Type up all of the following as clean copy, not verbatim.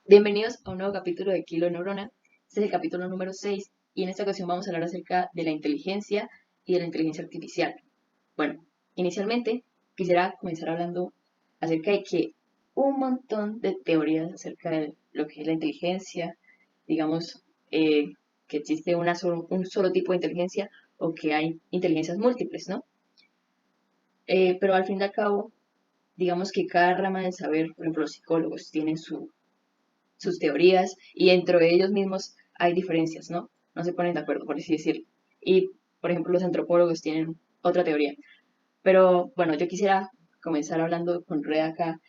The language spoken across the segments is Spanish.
Bienvenidos a un nuevo capítulo de Kilo Neurona. Este es el capítulo número 6 y en esta ocasión vamos a hablar acerca de la inteligencia y de la inteligencia artificial. Bueno, inicialmente quisiera comenzar hablando acerca de que un montón de teorías acerca de lo que es la inteligencia, digamos que existe un solo tipo de inteligencia o que hay inteligencias múltiples, ¿no? Pero al fin y al cabo, digamos que cada rama del saber, por ejemplo, los psicólogos tienen sus teorías y dentro de ellos mismos hay diferencias, ¿no? No se ponen de acuerdo, por así decirlo. Y, por ejemplo, los antropólogos tienen otra teoría. Pero bueno, yo quisiera comenzar hablando con Red acá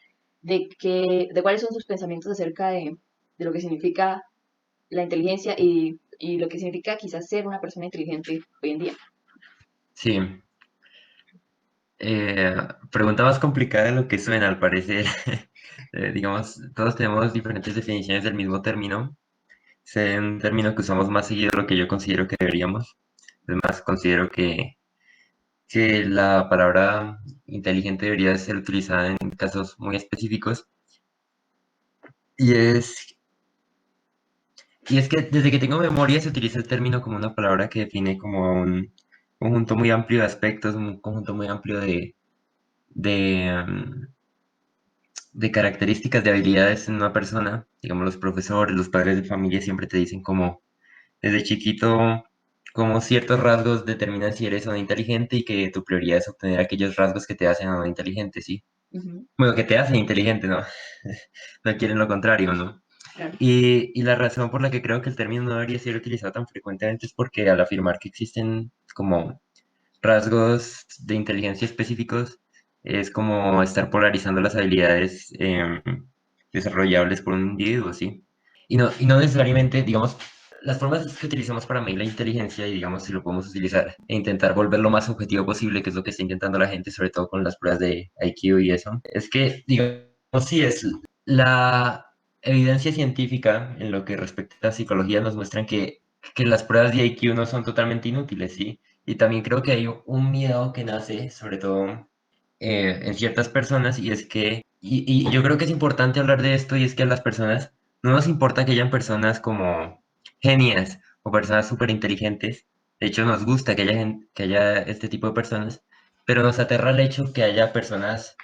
de cuáles son sus pensamientos acerca de lo que significa la inteligencia y lo que significa quizás ser una persona inteligente hoy en día. Sí, pregunta más complicada de lo que suena al parecer. Digamos, todos tenemos diferentes definiciones del mismo término. Es un término que usamos más seguido de lo que yo considero que deberíamos. Es más, considero que la palabra inteligente debería ser utilizada en casos muy específicos. Y es, y es que desde que tengo memoria se utiliza el término como una palabra que define como un conjunto muy amplio de aspectos, un conjunto muy amplio de de características de habilidades en una persona, digamos los profesores, los padres de familia siempre te dicen como desde chiquito como ciertos rasgos determinan si eres o no inteligente y que tu prioridad es obtener aquellos rasgos que te hacen o no inteligente, ¿sí? Ujú, Bueno, que te hacen inteligente, ¿no? No quieren lo contrario, ¿no? claro. Y la razón por la que creo que el término no debería ser utilizado tan frecuentemente es porque al afirmar que existen como rasgos de inteligencia específicos, es como estar polarizando las habilidades desarrollables por un individuo, ¿sí? Y no necesariamente, digamos, las formas que utilizamos para medir la inteligencia y digamos si lo podemos utilizar e intentar volver lo más objetivo posible, que es lo que está intentando la gente, sobre todo con las pruebas de IQ y eso, es que, digamos, sí es la evidencia científica en lo que respecta a psicología nos muestran que las pruebas de IQ no son totalmente inútiles, ¿sí? Y también creo que hay un miedo que nace, sobre todo en ciertas personas, y es que, y yo creo que es importante hablar de esto, y es que a las personas no nos importa que hayan personas como genias o personas súper inteligentes. De hecho, nos gusta que haya este tipo de personas, pero nos aterra el hecho que haya personas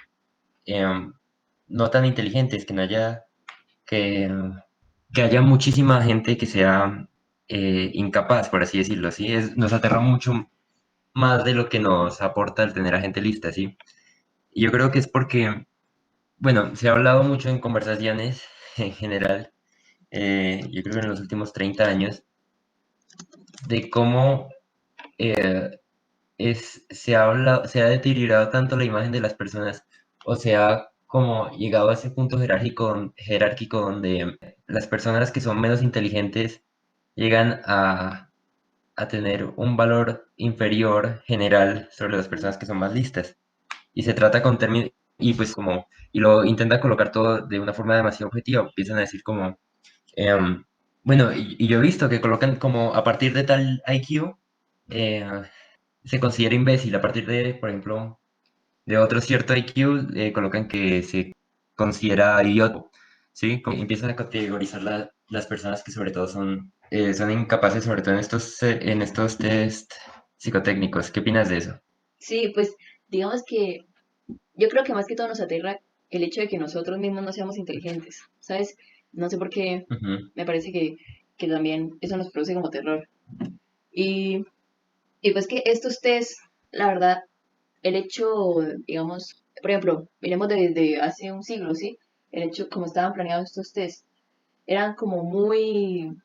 em, no tan inteligentes, que, que haya muchísima gente que sea incapaz, por así decirlo, ¿sí? Nos aterra mucho más de lo que nos aporta el tener a gente lista, ¿sí? Y yo creo que es porque, bueno, se ha hablado mucho en conversaciones en general, yo creo que en los últimos 30 años, de cómo se ha deteriorado tanto la imagen de las personas, o se ha como llegado a ese punto jerárquico donde las personas que son menos inteligentes llegan a tener un valor inferior general sobre las personas que son más listas. Y se trata con términos, y pues como, y lo intenta colocar todo de una forma demasiado objetiva, empiezan a decir como, em, bueno, y yo he visto que colocan como a partir de tal IQ, eh, se considera imbécil, a partir de, por ejemplo, de otro cierto IQ, colocan que se considera idiota, ¿sí? Como empiezan a categorizar las personas que sobre todo son incapaces, sobre todo en estos test psicotécnicos. ¿Qué opinas de eso? Sí, pues digamos que yo creo que más que todo nos aterra el hecho de que nosotros mismos no seamos inteligentes, ¿sabes? No sé por qué Ujú. me parece que también eso nos produce como terror. Y, y pues que estos test, la verdad, el hecho, digamos, por ejemplo, miremos desde hace un siglo, ¿sí? El hecho, como estaban planeados estos test, eran como muy,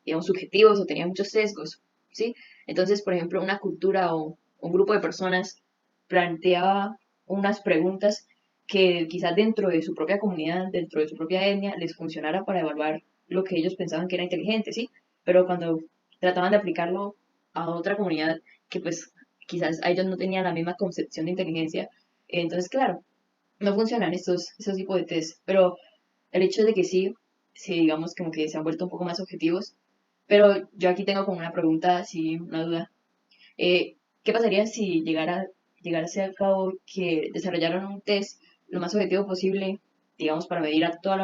digamos, subjetivos o tenían muchos sesgos, ¿sí? Entonces, por ejemplo, una cultura o un grupo de personas planteaba unas preguntas que quizás dentro de su propia comunidad, dentro de su propia etnia, les funcionara para evaluar lo que ellos pensaban que era inteligente, ¿sí? Pero cuando trataban de aplicarlo a otra comunidad que pues quizás a ellos no tenían la misma concepción de inteligencia, entonces claro, no funcionan estos tipos de test, pero el hecho de que sí, sí, digamos como que se han vuelto un poco más objetivos, pero yo aquí tengo como una pregunta, así, una duda. ¿Qué pasaría si llegase a cabo que desarrollaron un test lo más objetivo posible, digamos, para medir a toda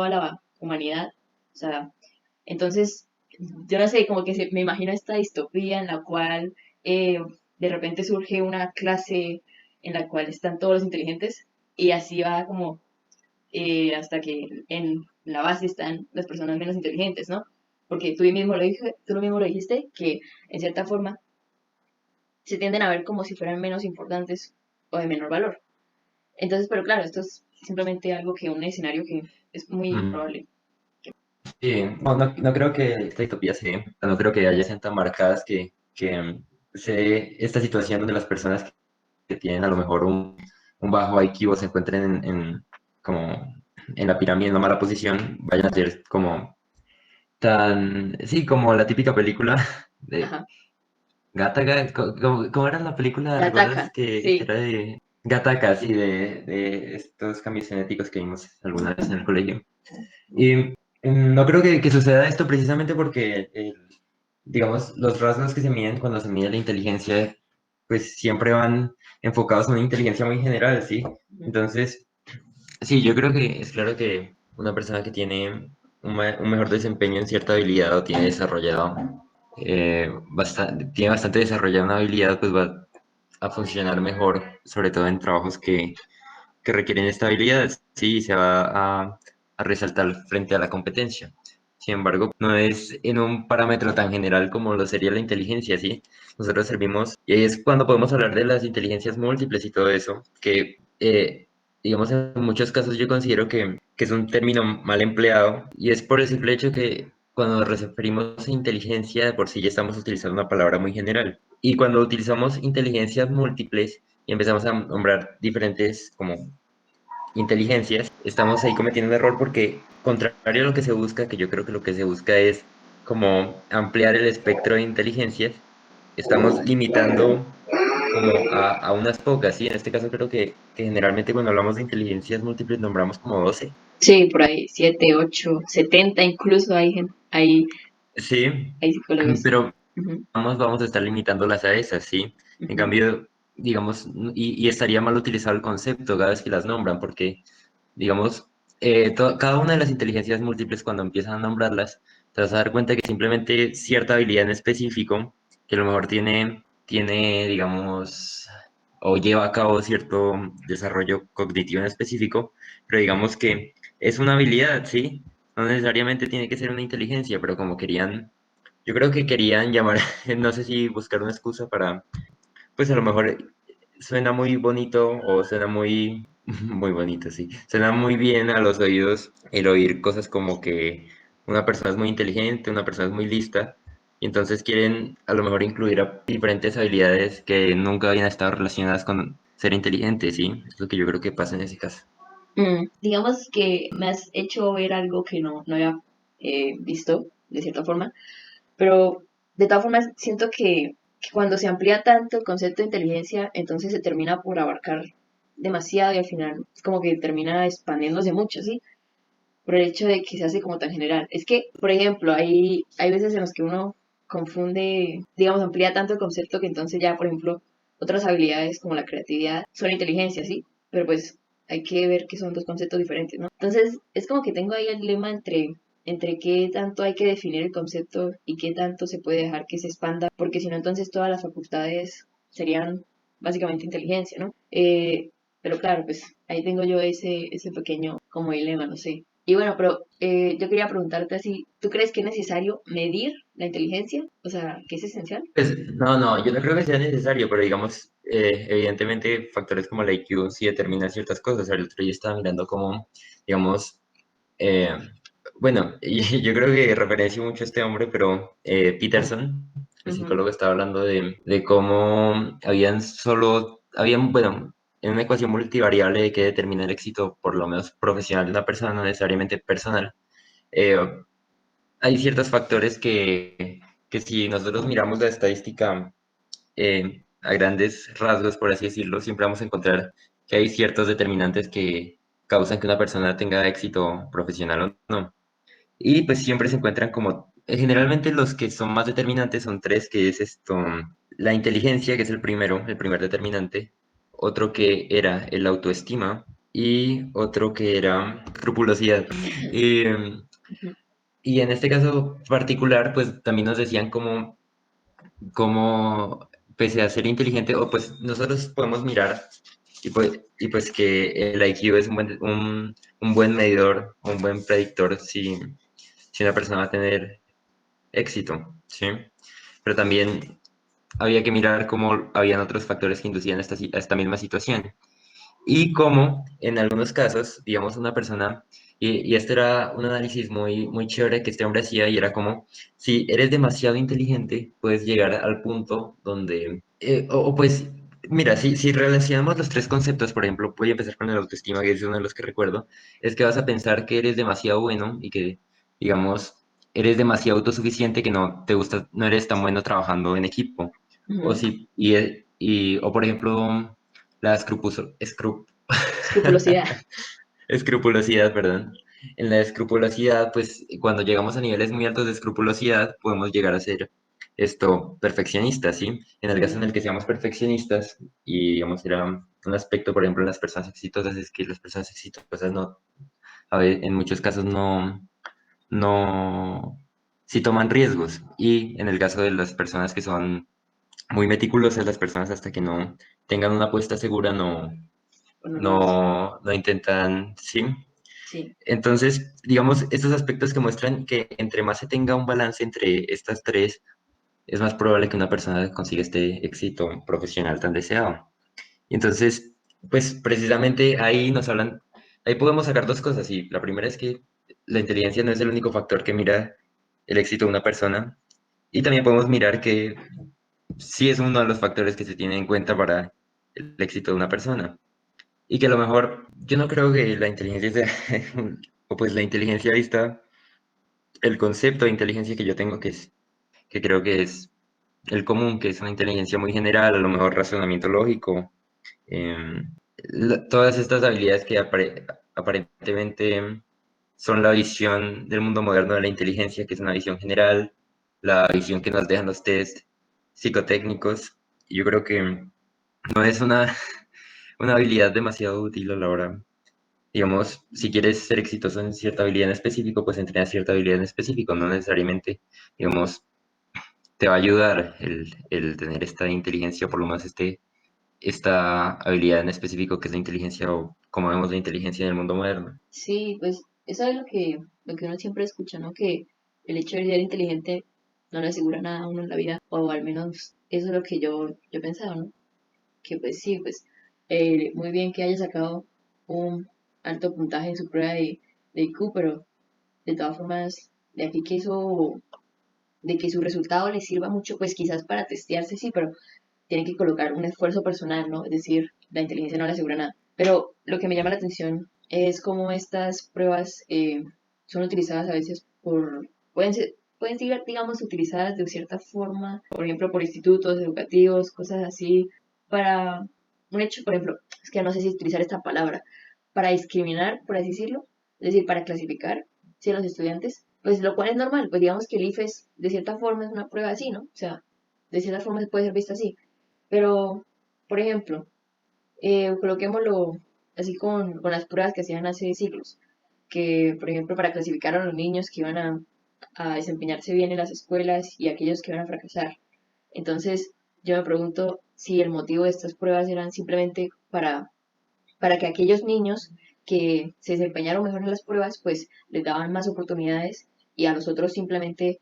la, humanidad. O sea, entonces, yo no sé, como que me imagino esta distopía en la cual eh, de repente surge una clase en la cual están todos los inteligentes y así va como hasta que en la base están las personas menos inteligentes, ¿no? Porque tú mismo lo dijiste, que en cierta forma se tienden a ver como si fueran menos importantes o de menor valor. Entonces, pero claro, esto es simplemente algo que un escenario que es muy Mm, probable. sí, no creo que esta distopía se dé, no creo que haya sean tan marcadas que se dé esta situación donde las personas que tienen a lo mejor un bajo IQ o se encuentren como en la pirámide en una mala posición, vayan a ser como tan, sí, como la típica película de Ajá. Gataca, ¿cómo era la película? La ¿Recuerdas ataca, que sí. era de Gataca, sí, de estos cambios genéticos que vimos alguna vez en el colegio? Y no creo que suceda esto precisamente porque, digamos, los rasgos que se miden cuando se mide la inteligencia, pues siempre van enfocados a una inteligencia muy general, ¿sí? Ujú. Entonces, sí, yo creo que es claro que una persona que tiene un mejor desempeño en cierta habilidad o tiene desarrollado, tiene bastante desarrollada una habilidad, pues va a funcionar mejor, sobre todo en trabajos que requieren estabilidad, sí, se va a resaltar frente a la competencia. Sin embargo, no es en un parámetro tan general como lo sería la inteligencia, ¿sí? Nosotros servimos, y ahí es cuando podemos hablar de las inteligencias múltiples y todo eso, que, digamos, en muchos casos yo considero que es un término mal empleado, y es por el simple hecho que cuando nos referimos a inteligencia, de por sí ya estamos utilizando una palabra muy general. Y cuando utilizamos inteligencias múltiples, y empezamos a nombrar diferentes como inteligencias, estamos ahí cometiendo un error porque, contrario a lo que se busca, que yo creo que lo que se busca es como ampliar el espectro de inteligencias, estamos limitando como a unas pocas, ¿sí? En este caso creo que generalmente cuando hablamos de inteligencias múltiples nombramos como 12. Sí, por ahí, 7, 8, 70 incluso Sí, hay psicólogos. pero Ujú, vamos a estar limitándolas a esas, ¿sí? En ujú. cambio, digamos, y estaría mal utilizar el concepto cada vez que las nombran, porque digamos, cada una de las inteligencias múltiples, cuando empiezan a nombrarlas, te vas a dar cuenta que simplemente cierta habilidad en específico, que a lo mejor digamos, o lleva a cabo cierto desarrollo cognitivo en específico, pero digamos que es una habilidad, ¿sí? No necesariamente tiene que ser una inteligencia, pero como querían, yo creo que querían llamar, no sé si buscar una excusa para, pues a lo mejor suena muy bonito o suena muy, muy bonito, sí. Suena muy bien a los oídos el oír cosas como que una persona es muy inteligente, una persona es muy lista, y entonces quieren a lo mejor incluir a diferentes habilidades que nunca habían estado relacionadas con ser inteligente, sí. Es lo que yo creo que pasa en ese caso. Digamos que me has hecho ver algo que no había visto, de cierta forma, pero de todas formas siento que cuando se amplía tanto el concepto de inteligencia, entonces se termina por abarcar demasiado y al final es como que termina expandiéndose mucho, ¿sí? Por el hecho de que se hace como tan general. Es que, por ejemplo, hay veces en los que uno confunde, digamos, amplía tanto el concepto que entonces ya, por ejemplo, otras habilidades como la creatividad son inteligencia, ¿sí? Pero pues hay que ver que son dos conceptos diferentes, ¿no? Entonces, es como que tengo ahí el dilema entre qué tanto hay que definir el concepto y qué tanto se puede dejar que se expanda, porque si no, entonces todas las facultades serían básicamente inteligencia, ¿no? Pero claro, pues ahí tengo yo ese pequeño como dilema, no sé. Y bueno, pero yo quería preguntarte así, ¿tú crees que es necesario medir la inteligencia? O sea, que es esencial. Pues no, yo no creo que sea necesario, pero digamos, evidentemente factores como la IQ sí determinan ciertas cosas. El otro día estaba mirando como, digamos, Eh, bueno, y yo creo que referencio mucho a este hombre, pero Peterson, el Ujú, psicólogo, estaba hablando de cómo bueno, en una ecuación multivariable que determina el éxito, por lo menos profesional de una persona, no necesariamente personal, eh, hay ciertos factores que si nosotros miramos la estadística a grandes rasgos, por así decirlo, siempre vamos a encontrar que hay ciertos determinantes que causan que una persona tenga éxito profesional o no. Y pues siempre se encuentran como, generalmente los que son más determinantes son tres, que es esto, la inteligencia, que es el primer determinante, otro que era el autoestima y otro que era escrupulosidad. Y en este caso particular, pues también nos decían cómo pese a ser inteligente, o pues nosotros podemos mirar y pues que el IQ es un buen medidor, un buen predictor si una persona va a tener éxito, ¿sí? Pero también había que mirar cómo habían otros factores que inducían a esta misma situación. Y cómo en algunos casos, digamos, una persona, y este era un análisis muy chévere que este hombre hacía, y era como, si eres demasiado inteligente, puedes llegar al punto donde, pues, mira, si relacionamos los tres conceptos, por ejemplo, voy a empezar con el autoestima, que es uno de los que recuerdo, es que vas a pensar que eres demasiado bueno y que, digamos, eres demasiado autosuficiente, que no te gusta, no eres tan bueno trabajando en equipo. O Ujú. si, o por ejemplo, la Escrupulosidad. escrupulosidad, perdón. En la escrupulosidad, pues cuando llegamos a niveles muy altos de escrupulosidad, podemos llegar a ser perfeccionistas, ¿sí? En el caso en Sí, el que seamos perfeccionistas, y digamos, era un aspecto, por ejemplo, en las personas exitosas, es que las personas exitosas no, a ver, en muchos casos no, sí toman riesgos. Y en el caso de las personas que son muy meticulosas, las personas hasta que no tengan una apuesta segura, bueno, lo es. no intentan, ¿sí? Sí, Entonces, digamos, estos aspectos que muestran que entre más se tenga un balance entre estas tres, es más probable que una persona consiga este éxito profesional tan deseado. Y entonces, pues precisamente ahí nos hablan, ahí podemos sacar dos cosas. Y la primera es que la inteligencia no es el único factor que mira el éxito de una persona. Y también podemos mirar que sí es uno de los factores que se tiene en cuenta para el éxito de una persona. Y que a lo mejor yo no creo que la inteligencia sea, o pues la inteligencia vista, el concepto de inteligencia que yo tengo, que creo que es el común, que es una inteligencia muy general, a lo mejor razonamiento lógico, todas estas habilidades que aparentemente son la visión del mundo moderno de la inteligencia, que es una visión general, la visión que nos dejan los test psicotécnicos. Y yo creo que no es una habilidad demasiado útil a la hora. Digamos, si quieres ser exitoso en cierta habilidad en específico, pues entrena cierta habilidad en específico, no necesariamente, digamos, te va a ayudar el tener esta inteligencia, o por lo menos esta habilidad en específico que es la inteligencia, o como vemos la inteligencia en el mundo moderno. sí, pues eso es lo que uno siempre escucha, ¿no? Que el hecho de ser inteligente no le asegura nada a uno en la vida, o al menos eso es lo que yo pensaba, ¿no? Que pues sí, pues muy bien que haya sacado un alto puntaje en su prueba de IQ, pero de todas formas, de aquí que eso, de que su resultado le sirva mucho, pues quizás para testearse, sí, pero tiene que colocar un esfuerzo personal, ¿no? Es decir, la inteligencia no le asegura nada. Pero lo que me llama la atención es cómo estas pruebas son utilizadas a veces pueden ser, digamos, utilizadas de cierta forma, por ejemplo, por institutos educativos, cosas así, para un hecho, por ejemplo, es que no sé si utilizar esta palabra, para discriminar, por así decirlo, es decir, para clasificar, si a los estudiantes, pues lo cual es normal, pues digamos que el IFES de cierta forma es una prueba así, ¿no? O sea, de cierta forma se puede ser vista así. Pero, por ejemplo, coloquémoslo así con las pruebas que hacían hace siglos, que, por ejemplo, para clasificar a los niños que iban a desempeñarse bien en las escuelas y aquellos que iban a fracasar. Entonces, yo me pregunto si el motivo de estas pruebas eran simplemente para que aquellos niños que se desempeñaron mejor en las pruebas, pues les daban más oportunidades y a los otros simplemente,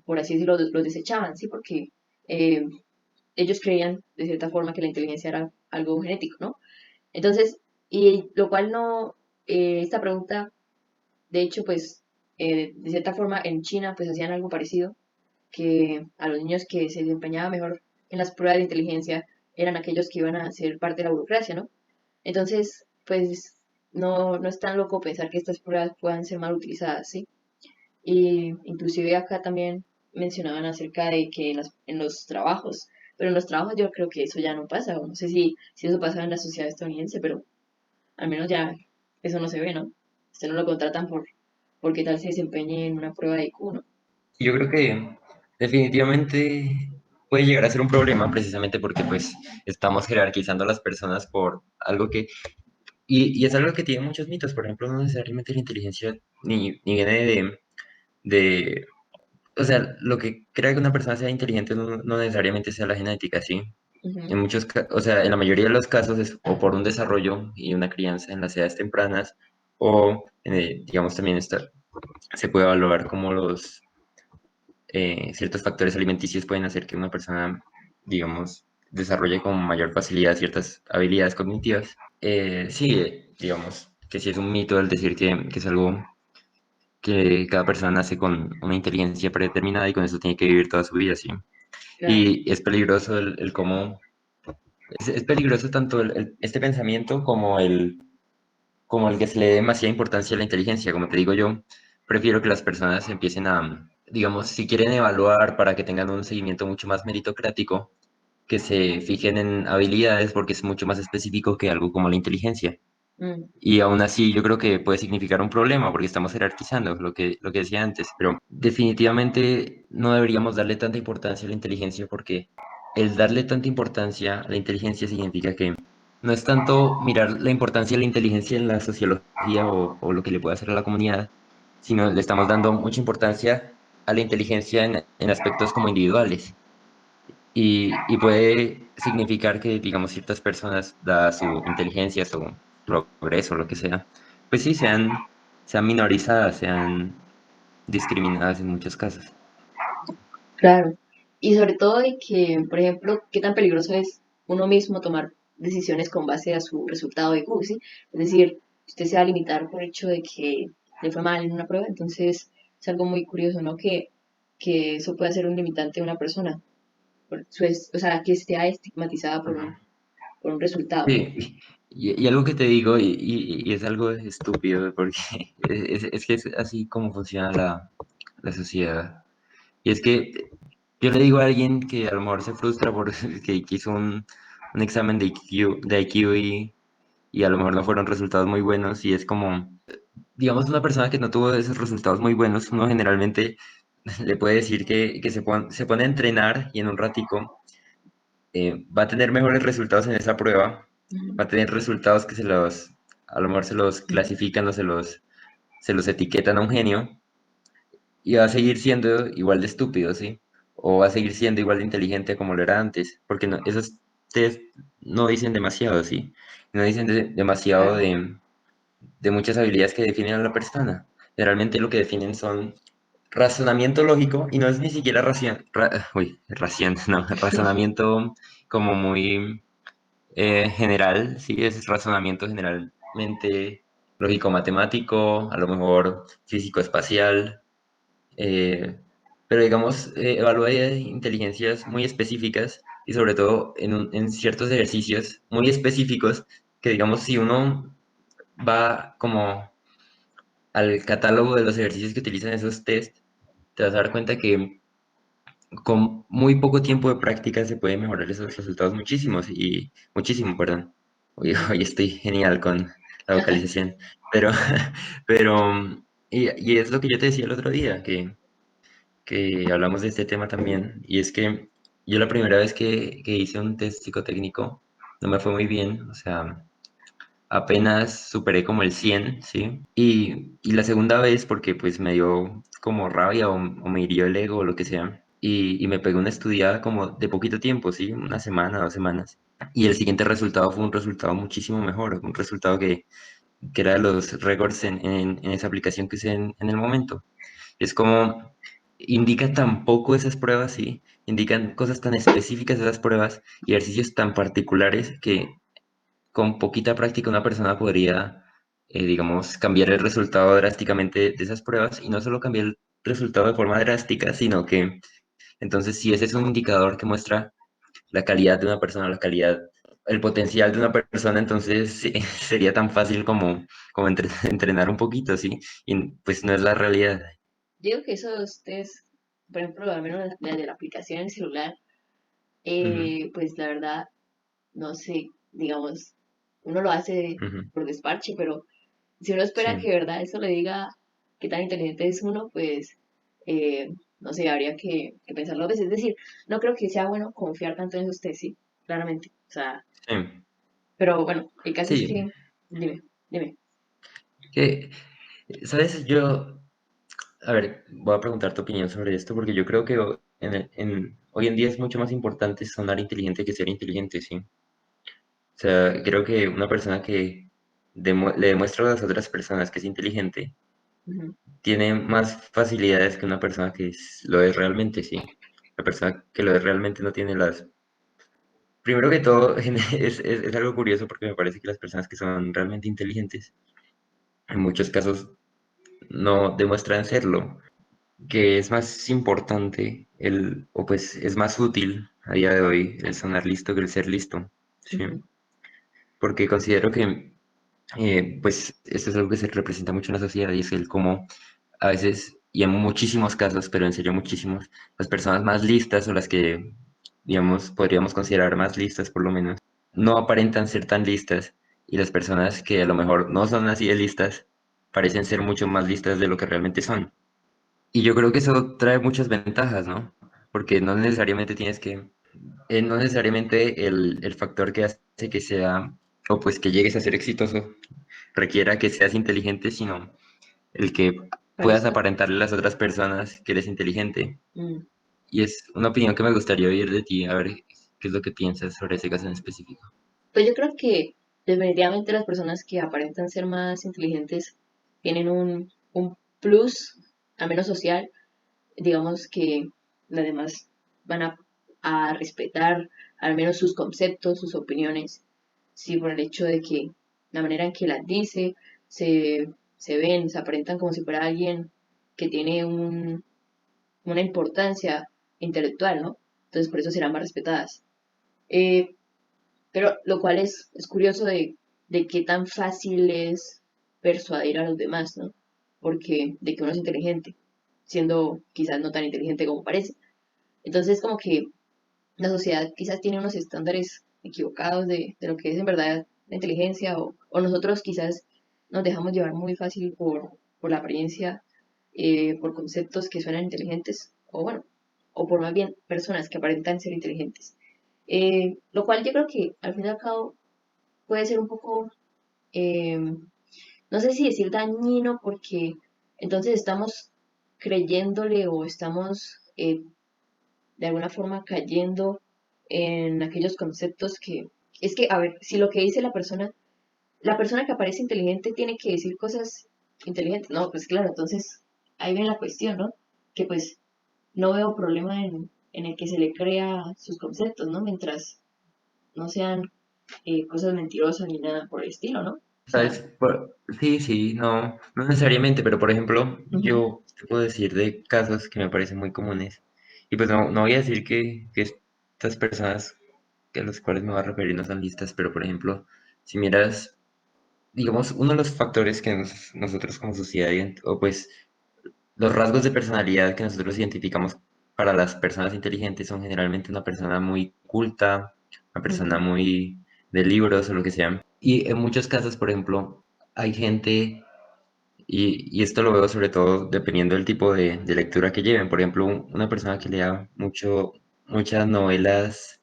por así decirlo, los desechaban, ¿sí? Porque eh, ellos creían de cierta forma que la inteligencia era algo genético, ¿no? Entonces, y lo cual no, esta pregunta, de hecho, pues, de cierta forma en China, pues hacían algo parecido, que a los niños que se desempeñaban mejor en las pruebas de inteligencia eran aquellos que iban a ser parte de la burocracia, ¿no? Entonces, pues, no es tan loco pensar que estas pruebas puedan ser mal utilizadas, ¿sí? Y inclusive acá también mencionaban acerca de que en los trabajos, pero en los trabajos yo creo que eso ya no pasa, o no sé si eso pasa en la sociedad estadounidense, pero al menos ya eso no se ve, ¿no? Usted no lo contratan por qué tal se desempeñe en una prueba de IQ, ¿no? Y yo creo que definitivamente puede llegar a ser un problema precisamente porque pues estamos jerarquizando a las personas por algo y es algo que tiene muchos mitos. Por ejemplo, no necesariamente la inteligencia ni viene de, o sea, lo que crea que una persona sea inteligente no necesariamente sea la genética, ¿sí? En Ujú, muchos, o sea, en la mayoría de los casos es o por un desarrollo y una crianza en las edades tempranas, o, digamos, también se puede evaluar cómo ciertos factores alimenticios pueden hacer que una persona, digamos, desarrolle con mayor facilidad ciertas habilidades cognitivas. Sí, digamos, que sí es un mito el decir que es algo que cada persona nace con una inteligencia predeterminada y con eso tiene que vivir toda su vida, ¿sí? claro. Y es peligroso el cómo, es peligroso tanto este pensamiento como el que se le dé demasiada importancia a la inteligencia. Como te digo yo, prefiero que las personas empiecen a, digamos, si quieren evaluar para que tengan un seguimiento mucho más meritocrático, que se fijen en habilidades porque es mucho más específico que algo como la inteligencia. Mm, Y aún así yo creo que puede significar un problema porque estamos jerarquizando lo que decía antes, pero definitivamente no deberíamos darle tanta importancia a la inteligencia porque el darle tanta importancia a la inteligencia significa que no es tanto mirar la importancia de la inteligencia en la sociología o lo que le puede hacer a la comunidad, sino le estamos dando mucha importancia a la inteligencia en aspectos como individuales. Y puede significar que, digamos, ciertas personas, dada su inteligencia, su progreso, lo que sea, pues sí, sean minorizadas, sean discriminadas en muchos casos. claro. Y sobre todo de que, por ejemplo, qué tan peligroso es uno mismo tomar decisiones con base a su resultado de Q, ¿sí? Es decir, usted se va a limitar por el hecho de que le fue mal en una prueba, entonces es algo muy curioso, ¿no? Que eso puede ser un limitante de una persona, o sea, que esté estigmatizada Ujú. por un resultado. Sí, y algo que te digo, y es algo estúpido, porque es que es así como funciona la sociedad. Y es que yo le digo a alguien que a lo mejor se frustra porque que hizo un examen de IQ y a lo mejor no fueron resultados muy buenos, y es como, digamos, una persona que no tuvo esos resultados muy buenos, uno generalmente le puede decir que se pone a entrenar y en un ratico va a tener mejores resultados en esa prueba, Ujú, va a tener resultados que a lo mejor se los ujú, clasifican o se los etiquetan a un genio y va a seguir siendo igual de estúpido, ¿sí? O va a seguir siendo igual de inteligente como lo era antes, porque esos test no dicen demasiado, ¿sí? No dicen demasiado claro. de muchas habilidades que definen a la persona. Generalmente lo que definen son razonamiento lógico y no es ni siquiera ración, no, razonamiento como muy general, sí, es razonamiento generalmente lógico-matemático, a lo mejor físico-espacial, eh, pero digamos, evalúa inteligencias muy específicas y sobre todo en ciertos ejercicios muy específicos que digamos, si uno va como al catálogo de los ejercicios que utilizan esos test, te vas a dar cuenta que con muy poco tiempo de práctica se pueden mejorar esos resultados muchísimo, perdón. Ujú. Hoy estoy genial con la vocalización, pero, pero, y es lo que yo te decía el otro día, que hablamos de este tema también, y es que yo la primera vez que hice un test psicotécnico no me fue muy bien, o sea, apenas superé como el 100, ¿sí? Y la segunda vez, porque pues me dio como rabia o me hirió el ego o lo que sea, y me pegó una estudiada como de poquito tiempo, ¿sí? Una semana, 2 semanas. Y el siguiente resultado fue un resultado muchísimo mejor, un resultado que era de los récords en esa aplicación que usé en el momento. Es como, indica tan poco esas pruebas, ¿sí? Indican cosas tan específicas de esas pruebas y ejercicios tan particulares que con poquita práctica una persona podría, digamos, cambiar el resultado drásticamente de esas pruebas y no solo cambiar el resultado de forma drástica, sino que entonces si ese es un indicador que muestra la calidad de una persona, la calidad, el potencial de una persona, entonces sí, sería tan fácil como entrenar un poquito, ¿sí? Y pues no es la realidad. Digo que esos test, por ejemplo, al menos la de la aplicación en el celular, Ujú, pues la verdad, no sé, digamos, uno lo hace ujú, por desparche, pero si uno espera que sí, de verdad eso le diga qué tan inteligente es uno, pues no sé, habría que pensarlo dos veces. Es decir, no creo que sea bueno confiar tanto en usted, sí, claramente. O sea, sí, pero bueno, el caso es sí. que, dime, dime. Que, ¿sabes? Yo A ver, voy a preguntar tu opinión sobre esto porque yo creo que hoy en día es mucho más importante sonar inteligente que ser inteligente, ¿sí? O sea, creo que una persona que le demuestra a las otras personas que es inteligente Ujú, tiene más facilidades que una persona que lo es realmente, ¿sí? La persona que lo es realmente no tiene las... Primero que todo, es algo curioso porque me parece que las personas que son realmente inteligentes en muchos casos no demuestran serlo, que es más importante o pues es más útil a día de hoy el sonar listo que el ser listo, ¿sí? ujú, Porque considero que, pues, esto es algo que se representa mucho en la sociedad y es el cómo a veces, y en muchísimos casos, pero en serio muchísimos, las personas más listas o las que, digamos, podríamos considerar más listas por lo menos, no aparentan ser tan listas y las personas que a lo mejor no son así de listas parecen ser mucho más listas de lo que realmente son. Y yo creo que eso trae muchas ventajas, ¿no? Porque no necesariamente no necesariamente el factor que hace que sea, o pues que llegues a ser exitoso, requiera que seas inteligente, sino el que puedas ¿parece? aparentarle a las otras personas que eres inteligente. Mm. Y es una opinión que me gustaría oír de ti, a ver qué es lo que piensas sobre ese caso en específico. Pues yo creo que definitivamente las personas que aparentan ser más inteligentes tienen un plus, al menos social, digamos que las demás van a respetar al menos sus conceptos, sus opiniones, sí, por el hecho de que la manera en que las dice, se ven, se aparentan como si fuera alguien que tiene una importancia intelectual, ¿no? Entonces por eso serán más respetadas. Eh, pero lo cual es curioso de qué tan fácil es persuadir a los demás, ¿no? Porque de que uno es inteligente, siendo quizás no tan inteligente como parece. Entonces, como que la sociedad quizás tiene unos estándares equivocados de lo que es en verdad la inteligencia, o nosotros quizás nos dejamos llevar muy fácil por la apariencia, por conceptos que suenan inteligentes, o bueno, o por más bien personas que aparentan ser inteligentes. Lo cual yo creo que al fin y al cabo puede ser un poco, eh, no sé si decir dañino, porque entonces estamos creyéndole o estamos de alguna forma cayendo en aquellos conceptos que, es que, a ver, si lo que dice la persona que aparece inteligente tiene que decir cosas inteligentes, no, pues claro, entonces ahí viene la cuestión, ¿no? Que pues no veo problema en el que se le crea sus conceptos, ¿no? Mientras no sean cosas mentirosas ni nada por el estilo, ¿no? O sea, ¿Sabes? Sí, sí, no, no necesariamente, pero por ejemplo, ujú, yo te puedo decir de casos que me parecen muy comunes. Y pues no voy a decir que estas personas a las cuales me voy a referir no son listas, pero por ejemplo, si miras, digamos, uno de los factores que nosotros como sociedad, o pues los rasgos de personalidad que nosotros identificamos para las personas inteligentes son generalmente una persona muy culta, una persona ujú, muy de libros o lo que sea. Y en muchos casos, por ejemplo, hay gente, y esto lo veo sobre todo dependiendo del tipo de lectura que lleven. Por ejemplo, una persona que lea muchas novelas,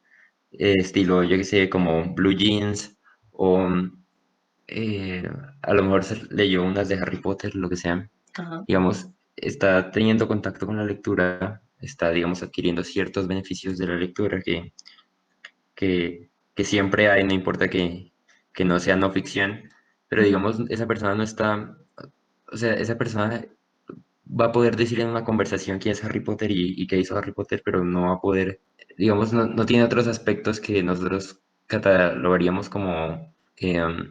estilo, yo que sé, como Blue Jeans, o eh, a lo mejor se leyó unas de Harry Potter, lo que sea, ajá, digamos, está teniendo contacto con la lectura, está, digamos, adquiriendo ciertos beneficios de la lectura que siempre hay, no importa que no sea no ficción, pero ujú, digamos, esa persona no está, o sea, esa persona va a poder decir en una conversación quién es Harry Potter y qué hizo Harry Potter, pero no va a poder, digamos, no tiene otros aspectos que nosotros catalogaríamos como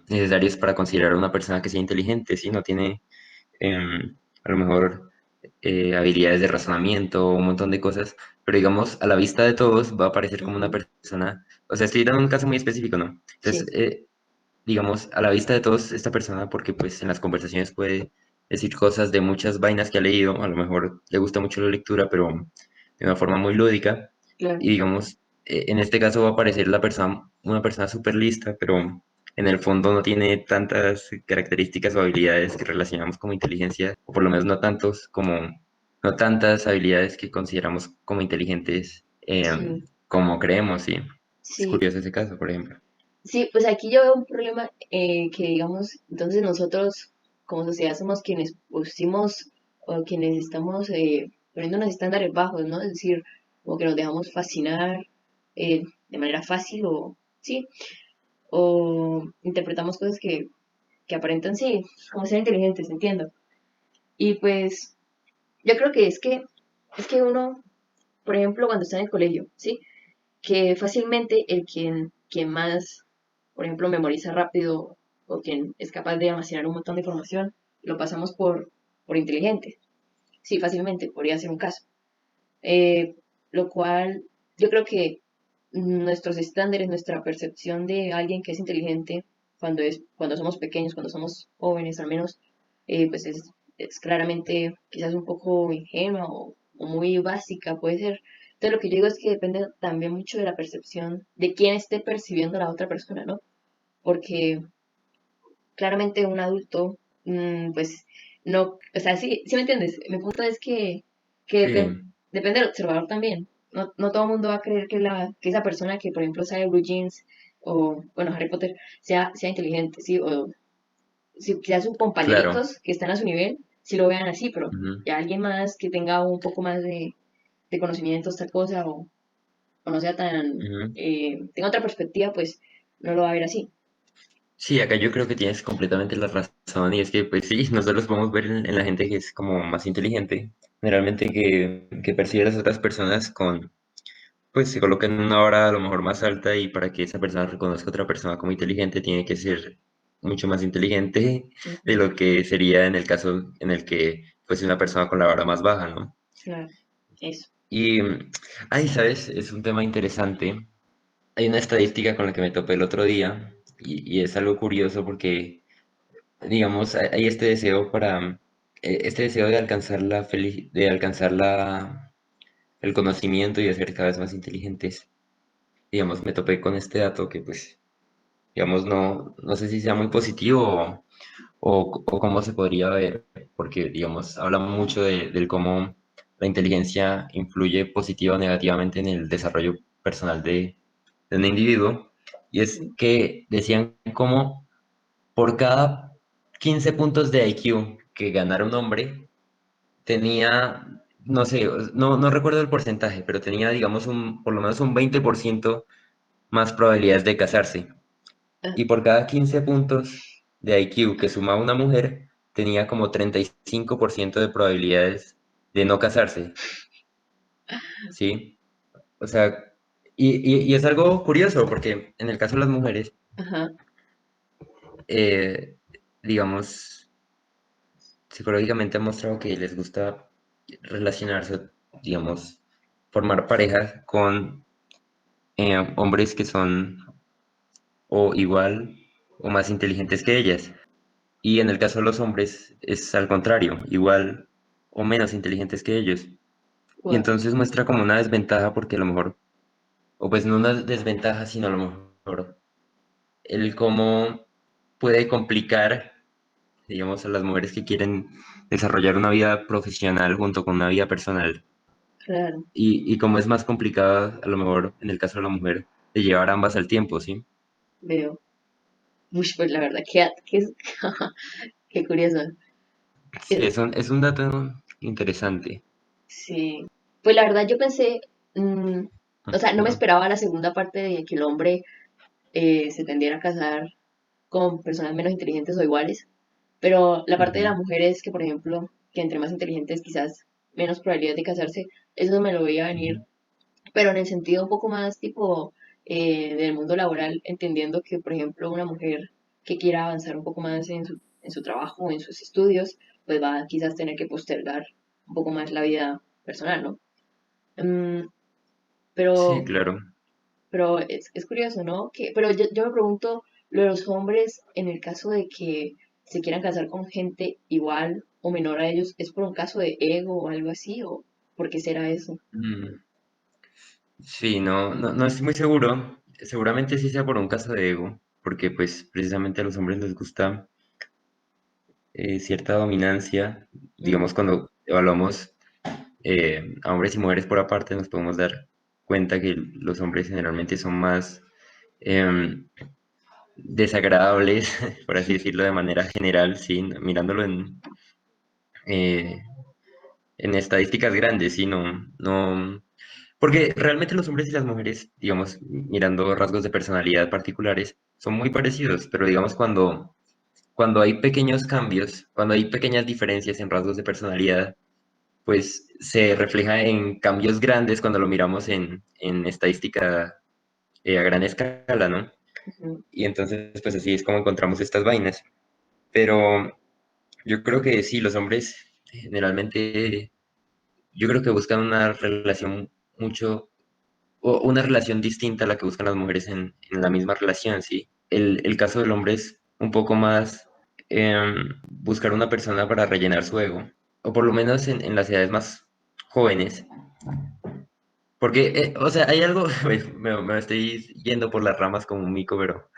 necesarios para considerar a una persona que sea inteligente, ¿sí? No tiene a lo mejor habilidades de razonamiento, un montón de cosas, pero digamos, a la vista de todos va a parecer como una ujú, persona, o sea, estoy dando un caso muy específico, ¿no? Entonces, sí, digamos, a la vista de todos, esta persona, porque pues en las conversaciones puede decir cosas de muchas vainas que ha leído, a lo mejor le gusta mucho la lectura, pero de una forma muy lúdica, claro, y digamos, en este caso va a parecer una persona súper lista, pero en el fondo no tiene tantas características o habilidades que relacionamos como inteligencia, o por lo menos no tantas habilidades que consideramos como inteligentes sí, como creemos, sí. Es sí. curioso ese caso, por ejemplo. Sí, pues aquí yo veo un problema que, digamos, entonces nosotros como sociedad somos quienes pusimos o quienes estamos poniendo unos estándares bajos, ¿no? Es decir, como que nos dejamos fascinar de manera fácil o, sí, o interpretamos cosas que aparentan, sí, como ser inteligentes, entiendo. Y pues yo creo que es que uno, por ejemplo, cuando está en el colegio, ¿sí? Que fácilmente quien más, por ejemplo, memoriza rápido o quien es capaz de almacenar un montón de información, lo pasamos por inteligente. Sí, fácilmente, podría ser un caso. Lo cual yo creo que nuestros estándares, nuestra percepción de alguien que es inteligente cuando somos pequeños, cuando somos jóvenes al menos, pues es claramente quizás un poco ingenua o muy básica, puede ser. Entonces lo que yo digo es que depende también mucho de la percepción de quién esté percibiendo a la otra persona, ¿no? Porque claramente un adulto, pues no, o sea, sí, sí me entiendes. Mi punto es que Sí, depende del observador también. No todo el mundo va a creer que esa persona que, por ejemplo, sabe blue jeans o, bueno, Harry Potter, sea inteligente, ¿sí? O si quizás sus claro. compañeritos que están a su nivel, sí lo vean así, pero Ujú, ya alguien más que tenga un poco más de conocimiento de esta cosa o no sea tan, ujú. tenga otra perspectiva, pues no lo va a ver así. Sí, acá yo creo que tienes completamente la razón y es que pues sí, nosotros podemos ver en la gente que es como más inteligente, generalmente que percibe a las otras personas con, pues se coloca en una hora a lo mejor más alta y para que esa persona reconozca a otra persona como inteligente tiene que ser mucho más inteligente de Ujú, lo que sería en el caso en el que pues una persona con la vara más baja, ¿no? claro, eso. Y, ay, ¿sabes? Es un tema interesante. Hay una estadística con la que me topé el otro día y es algo curioso porque digamos, hay este deseo para, este deseo de alcanzar de alcanzar el conocimiento y de ser cada vez más inteligentes. Digamos, me topé con este dato que, pues, digamos, no sé si sea muy positivo o cómo se podría ver, porque, digamos, habla mucho del cómo la inteligencia influye positiva o negativamente en el desarrollo personal de un individuo. Y es Ujú. que decían cómo por cada 15 puntos de IQ que ganara un hombre, tenía, no sé, no recuerdo el porcentaje, pero tenía, digamos, por lo menos un 20% más probabilidades de casarse. Ah, Y por cada 15 puntos de IQ que sumaba una mujer, tenía como 35% de probabilidades de no casarse, ¿sí? O sea, y es algo curioso porque en el caso de las mujeres, ajá, eh, digamos, psicológicamente ha mostrado que les gusta relacionarse, digamos, formar parejas con hombres que son o igual o más inteligentes que ellas. Y en el caso de los hombres es al contrario, igual o menos inteligentes que ellos. Y guau, entonces muestra como una desventaja porque a lo mejor, o pues no una desventaja, sino a lo mejor el cómo puede complicar, digamos, a las mujeres que quieren desarrollar una vida profesional junto con una vida personal. claro, Y como es más complicado, a lo mejor en el caso de la mujer, de llevar ambas al tiempo, ¿sí? veo. Uy, pues la verdad, qué curioso. Sí, Eh, es un dato interesante. Sí, pues la verdad yo pensé, o sea, no me Ujú, esperaba la segunda parte de que el hombre se tendiera a casar con personas menos inteligentes o iguales, pero la parte de la ujú, mujer es que, por ejemplo, que entre más inteligentes quizás menos probabilidad de casarse, eso me lo veía venir, ujú. pero en el sentido un poco más tipo del mundo laboral, entendiendo que, por ejemplo, una mujer que quiera avanzar un poco más en su trabajo o en sus estudios, pues va a quizás tener que postergar un poco más la vida personal, ¿no? Mm, Sí, pero, claro. pero es curioso, ¿no? Pero yo me pregunto, lo de los hombres, en el caso de que se quieran casar con gente igual o menor a ellos, ¿es por un caso de ego o algo así? ¿O por qué será eso? Mm, sí, no estoy muy seguro. Seguramente sí sea por un caso de ego, porque pues precisamente a los hombres les gusta cierta dominancia. Mm, Digamos, cuando evaluamos a hombres y mujeres por aparte, nos podemos dar cuenta que los hombres generalmente son más em, desagradables, por así decirlo de manera general, sí, mirándolo en, en estadísticas grandes, sí, no, porque realmente los hombres y las mujeres, digamos, mirando rasgos de personalidad particulares, son muy parecidos, pero digamos cuando hay pequeños cambios, cuando hay pequeñas diferencias en rasgos de personalidad, pues se refleja en cambios grandes cuando lo miramos en estadística a gran escala, ¿no? Ujú. Y entonces, pues así es como encontramos estas vainas. Pero yo creo que sí, los hombres generalmente, yo creo que buscan una relación mucho, o una relación distinta a la que buscan las mujeres en la misma relación, ¿sí? El caso del hombre es un poco más buscar una persona para rellenar su ego, o por lo menos en las edades más jóvenes. Porque, o sea, hay algo, me estoy yendo por las ramas como un mico, pero,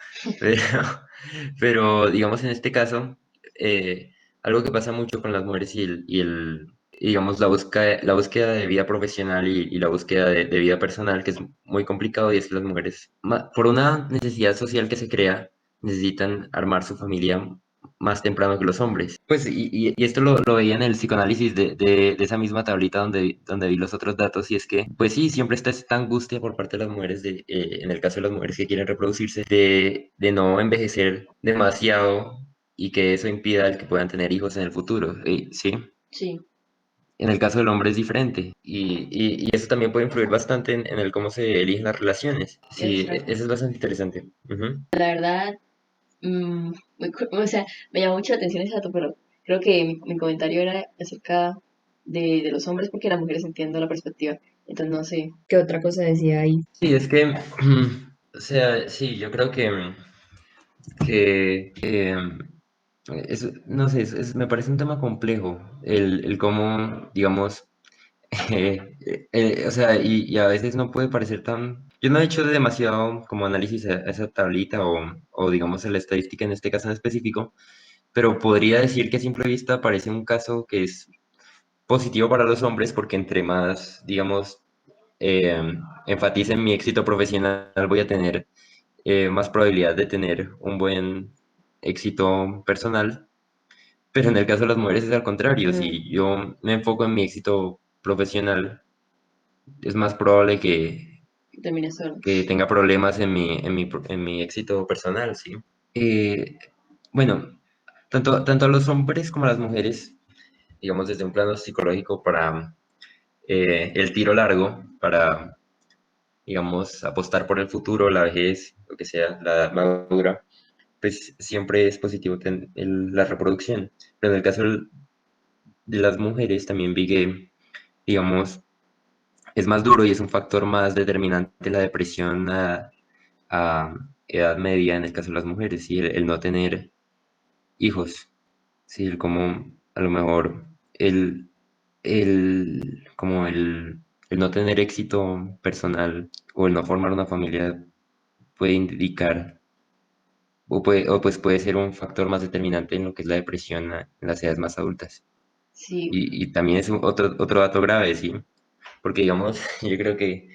pero digamos en este caso, algo que pasa mucho con las mujeres digamos, la búsqueda de vida profesional y la búsqueda de vida personal, que es muy complicado, y es que las mujeres, por una necesidad social que se crea, necesitan armar su familia más temprano que los hombres. Pues, y esto lo veía en el psicoanálisis de esa misma tablita donde vi los otros datos, y es que, pues sí, siempre está esta angustia por parte de las mujeres, en el caso de las mujeres que quieren reproducirse, de no envejecer demasiado y que eso impida el que puedan tener hijos en el futuro, ¿sí? Sí, En el caso del hombre es diferente, y eso también puede influir bastante en el cómo se eligen las relaciones. es Sí, cierto. eso es bastante interesante. Ujú. La verdad, o sea, me llamó mucho la atención ese dato, pero creo que mi comentario era acerca de los hombres porque las mujeres entiendo la perspectiva. Entonces no sé qué otra cosa decía ahí. Sí, es que, o sea, sí, yo creo que no sé, me parece un tema complejo el cómo, digamos, o sea, y a veces no puede parecer tan... Yo no he hecho demasiado como análisis a esa tablita o digamos a la estadística en este caso en específico, pero podría decir que a simple vista parece un caso que es positivo para los hombres porque entre más, digamos, enfatice en mi éxito profesional, voy a tener más probabilidad de tener un buen éxito personal. Pero en el caso de las mujeres es al contrario. Mm, Si yo me enfoco en mi éxito profesional, es más probable terminé solo. que tenga problemas en mi éxito personal, ¿sí? Eh, bueno, tanto a los hombres como a las mujeres, digamos desde un plano psicológico para el tiro largo, para, digamos, apostar por el futuro, la vejez, lo que sea, la edad madura, pues siempre es positivo la reproducción. Pero en el caso de las mujeres también vi que, digamos, es más duro y es un factor más determinante la depresión a edad media en el caso de las mujeres, y el no tener hijos, sí, el como a lo mejor el, el no tener éxito personal o el no formar una familia puede indicar o pues puede ser un factor más determinante en lo que es la depresión en las edades más adultas. Sí, Y también es otro dato grave, sí, porque digamos, yo creo que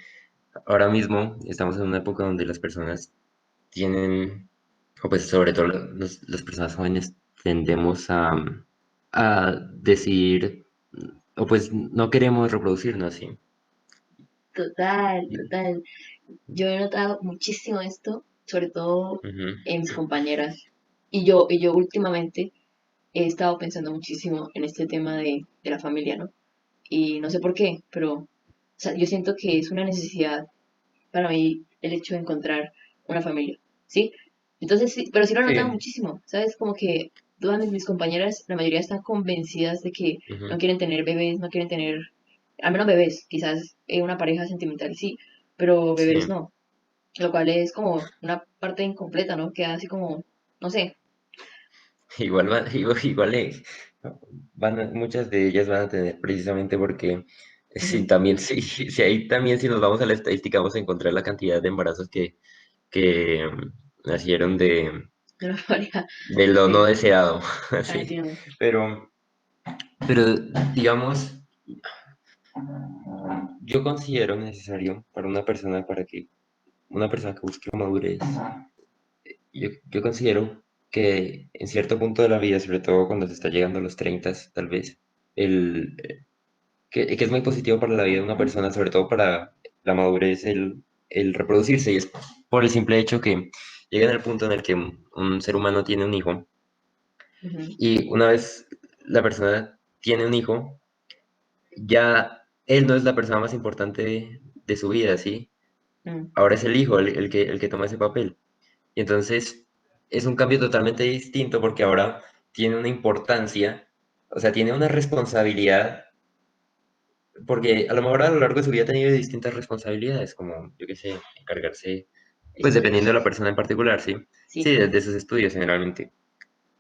ahora mismo estamos en una época donde las personas tienen, o pues sobre todo las personas jóvenes, tendemos a decidir, o pues no queremos reproducirnos, sí. total, Y- total. Yo he notado muchísimo esto, sobre todo ujú, en mis compañeras. Y yo últimamente he estado pensando muchísimo en este tema de la familia, ¿no? Y no sé por qué, pero o sea, yo siento que es una necesidad para mí el hecho de encontrar una familia, ¿sí? Entonces, sí, pero sí lo he notado sí, muchísimo, ¿sabes? Como que todas mis compañeras, la mayoría están convencidas de que no ujú, quieren tener bebés, no quieren tener, al menos bebés, quizás una pareja sentimental sí, pero sí. bebés no, lo cual es como una parte incompleta, ¿no? Queda así como, no sé. Igual, igual, muchas de ellas van a tener precisamente porque sí, Ujú. también, sí, ahí también si nos vamos a la estadística vamos a encontrar la cantidad de embarazos que nacieron De una pareja, de lo no sí, deseado, ah, así. entiendo. Pero, pero digamos, yo considero necesario para una persona que busque madurez, yo considero que en cierto punto de la vida, sobre todo cuando se está llegando a los 30, tal vez, que es muy positivo para la vida de una persona, sobre todo para la madurez, el reproducirse. Y es por el simple hecho que llega en el punto en el que un ser humano tiene un hijo Ujú, y una vez la persona tiene un hijo, ya él no es la persona más importante de su vida, ¿sí? mm, Ahora es el hijo el que toma ese papel. Y entonces es un cambio totalmente distinto porque ahora tiene una importancia, o sea, tiene una responsabilidad, porque a lo mejor a lo largo de su vida ha tenido distintas responsabilidades, como, yo qué sé, encargarse, pues dependiendo de la estudios. persona en particular, ¿sí? Sí, Sí, claro. de sus estudios generalmente.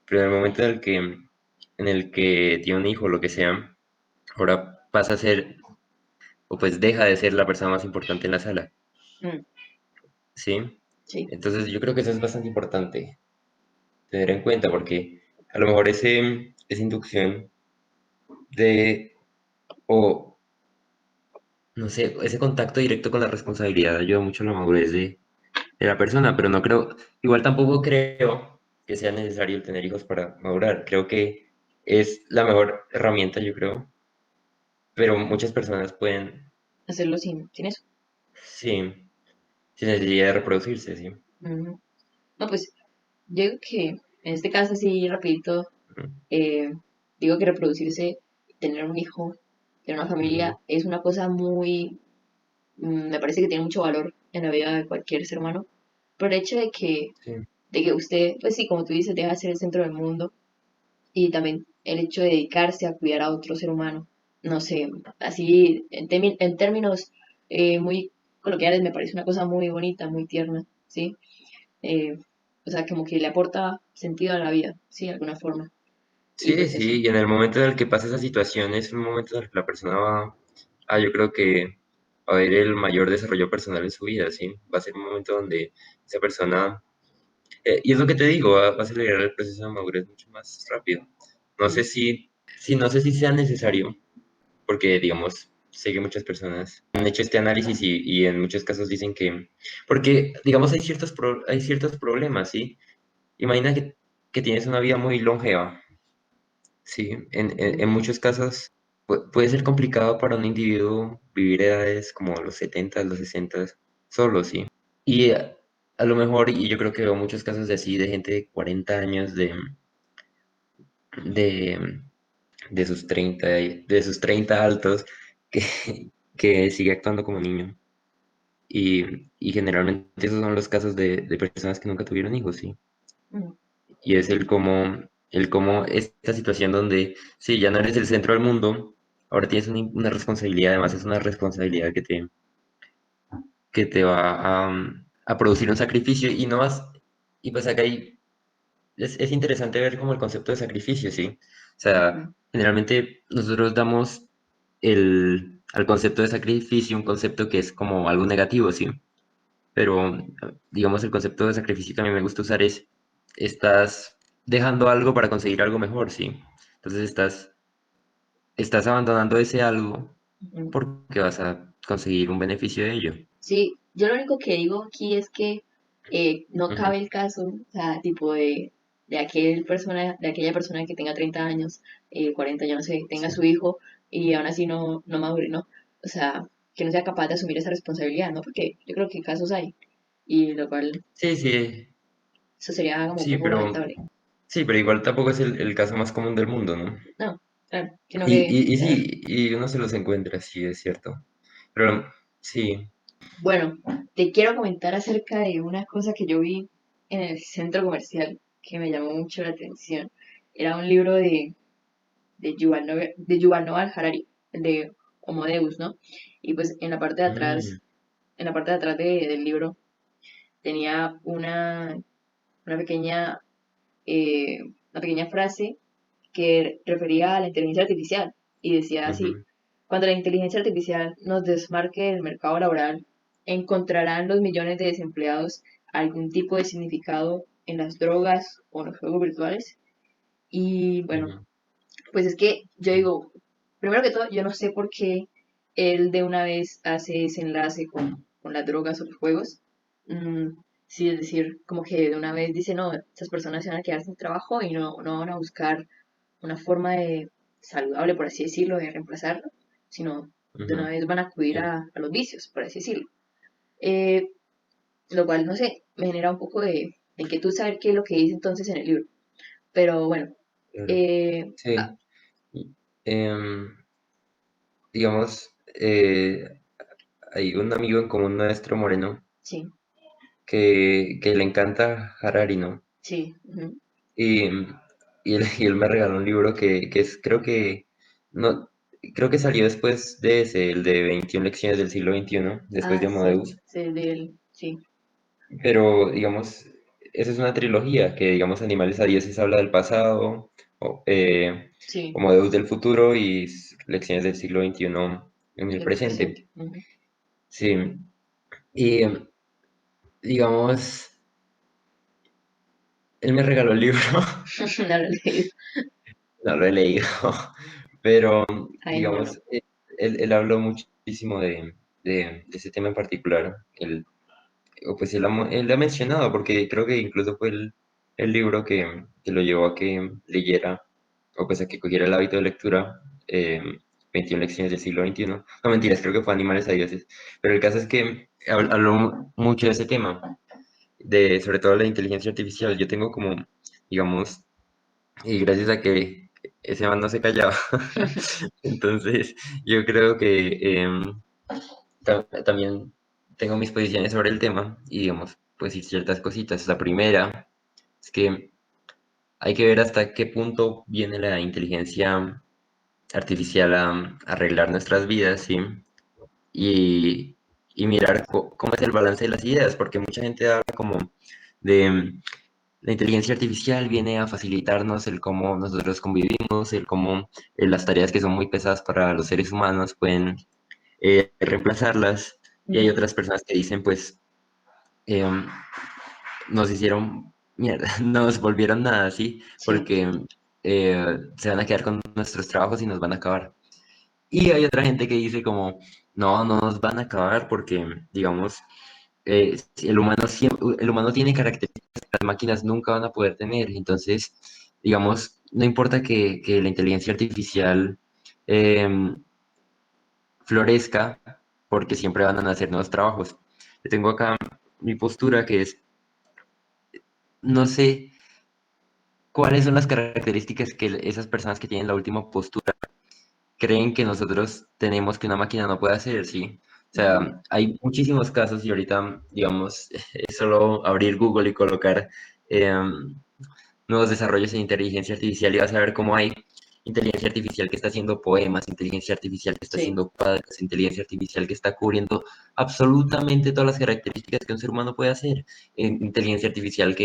Pero en el momento en el que tiene un hijo, lo que sea, ahora pasa a ser, o pues deja de ser la persona más importante en la sala, Mm, ¿sí? sí, Entonces yo creo que eso es bastante importante tener en cuenta porque a lo mejor esa inducción de, o no sé, ese contacto directo con la responsabilidad ayuda mucho a la madurez de la persona, pero no creo, igual tampoco creo que sea necesario el tener hijos para madurar. Creo que es la mejor herramienta, yo creo, pero muchas personas pueden, hacerlo sin eso. sí, sin necesidad de reproducirse, sí. Ujú. No, pues yo digo que en este caso así rapidito, Ujú, eh, digo que reproducirse, tener un hijo, tener una ujú, familia es una cosa muy, me parece que tiene mucho valor en la vida de cualquier ser humano, por el hecho sí, de que usted, pues sí, como tú dices, deja de ser el centro del mundo y también el hecho de dedicarse a cuidar a otro ser humano, no sé, así en términos muy coloquiales me parece una cosa muy bonita, muy tierna, ¿sí? Eh, o sea, como que le aporta sentido a la vida, ¿sí? De alguna forma. Y sí, pues eso. sí, y en el momento en el que pasa esa situación es un momento en el que la persona va, yo creo que va a ver el mayor desarrollo personal en su vida, ¿sí? Va a ser un momento donde esa persona, y es lo que te digo, va a acelerar el proceso de madurez mucho más rápido. No sé Mm, no sé si sea necesario, porque, digamos, sé que muchas personas han hecho este análisis y en muchos casos dicen que, porque, digamos, hay ciertos problemas, ¿sí? Imagina que tienes una vida muy longeva. Sí, en mm, muchos casos puede ser complicado para un individuo vivir edades como los 70, los 60 solo, sí. Y a lo mejor, y yo creo que veo muchos casos de así, de gente de 40 años, de, de sus 30 de sus 30 altos, que, que sigue actuando como niño. Y generalmente esos son los casos de personas que nunca tuvieron hijos, sí. mm. Y es el cómo esta situación donde, sí, ya no eres el centro del mundo, ahora tienes una responsabilidad, además es una responsabilidad que te va a producir un sacrificio y no vas, y pues acá es interesante ver como el concepto de sacrificio, ¿sí? O sea, Mm. generalmente nosotros damos al concepto de sacrificio un concepto que es como algo negativo, ¿sí? Pero digamos el concepto de sacrificio que a mí me gusta usar es, estás dejando algo para conseguir algo mejor, ¿sí? Entonces estás abandonando ese algo Mm. porque vas a conseguir un beneficio de ello. Sí, yo lo único que digo aquí es que no Ujú, cabe el caso, o sea, tipo de aquella persona que tenga 30 años, 40, yo no sé, tenga sí, su hijo y aún así no madure, ¿no? O sea, que no sea capaz de asumir esa responsabilidad, ¿no? Porque yo creo que casos hay, y lo cual, sí, sí, eso sería como sí, poco pero lamentable. sí, pero igual tampoco es el caso más común del mundo, ¿no? No, claro, que no que, Y o sea, sí, y uno se los encuentra, sí, es cierto. Pero sí. bueno, te quiero comentar acerca de una cosa que yo vi en el centro comercial que me llamó mucho la atención. Era un libro de Yuval Noah Harari, el de Homo Deus, ¿no? Y pues Mm, en la parte de atrás del libro tenía una pequeña, una pequeña frase que refería a la inteligencia artificial y decía así, ujú, cuando la inteligencia artificial nos desmarque del mercado laboral, encontrarán los millones de desempleados algún tipo de significado en las drogas o en los juegos virtuales. Y bueno, ujú, pues es que yo sí, digo, primero que todo, yo no sé por qué él de una vez hace ese enlace con las drogas o los juegos. Sí, es decir, como que de una vez dice, no, estas personas se van a quedar sin trabajo y no van a buscar una forma de saludable, por así decirlo, de reemplazarlo. sino de una ujú, vez van a acudir sí, a los vicios, por así decirlo. Eh, lo cual, no sé, me genera un poco de inquietud saber qué es lo que dice entonces en el libro. Pero bueno, claro. eh, Sí. Y, em, digamos, hay un amigo en común nuestro, Moreno, sí, que le encanta Harari, ¿no? sí, ujú. Y, y él me regaló un libro que es, no, creo que salió después de ese, el de 21 lecciones del siglo XXI, después Ah, de sí, Amadeus. sí, de él, sí, Pero, digamos, esa es una trilogía que, digamos, Animales a Dioses habla del pasado, o, sí, Amadeus del futuro y Lecciones del siglo XXI en el del presente. presente. Ujú. Sí, y digamos, él me regaló el libro, No lo he leído. no lo he leído, pero, Ay, no, no. digamos, él habló muchísimo de ese tema en particular. O pues él ha mencionado, porque creo que incluso fue el libro que lo llevó a que leyera, o pues a que cogiera el hábito de lectura, 21 lecciones del siglo XXI. No mentiras, creo que fue Animales a Dioses. Pero el caso es que habló mucho de ese tema, sobre todo la inteligencia artificial. Yo tengo como, digamos, y gracias a que ese man no se callaba, entonces yo creo que también tengo mis posiciones sobre el tema y digamos, pues sí, ciertas cositas. La primera es que hay que ver hasta qué punto viene la inteligencia artificial a arreglar nuestras vidas, ¿sí? Y, y mirar cómo es el balance de las ideas, porque mucha gente habla como de la inteligencia artificial viene a facilitarnos el cómo nosotros convivimos, el cómo las tareas que son muy pesadas para los seres humanos pueden reemplazarlas. Y hay Ujú. otras personas que dicen, pues, em, nos hicieron mierda, nos volvieron nada así, Sí, porque se van a quedar con nuestros trabajos y nos van a acabar. Y hay otra gente que dice como, no, no nos van a acabar porque, digamos, si el humano tiene características que las máquinas nunca van a poder tener. Entonces, digamos, no importa que la inteligencia artificial em, florezca, porque siempre van a nacer nuevos trabajos. Yo tengo acá mi postura que es, no sé cuáles son las características que esas personas que tienen la última postura creen que nosotros tenemos que una máquina no puede hacer, ¿sí? O ujú. sea, hay muchísimos casos y ahorita, digamos, es solo abrir Google y colocar nuevos desarrollos en inteligencia artificial y vas a ver cómo hay inteligencia artificial que está haciendo poemas, inteligencia artificial que está Sí, haciendo cuadros, inteligencia artificial que está cubriendo absolutamente todas las características que un ser humano puede hacer. Inteligencia artificial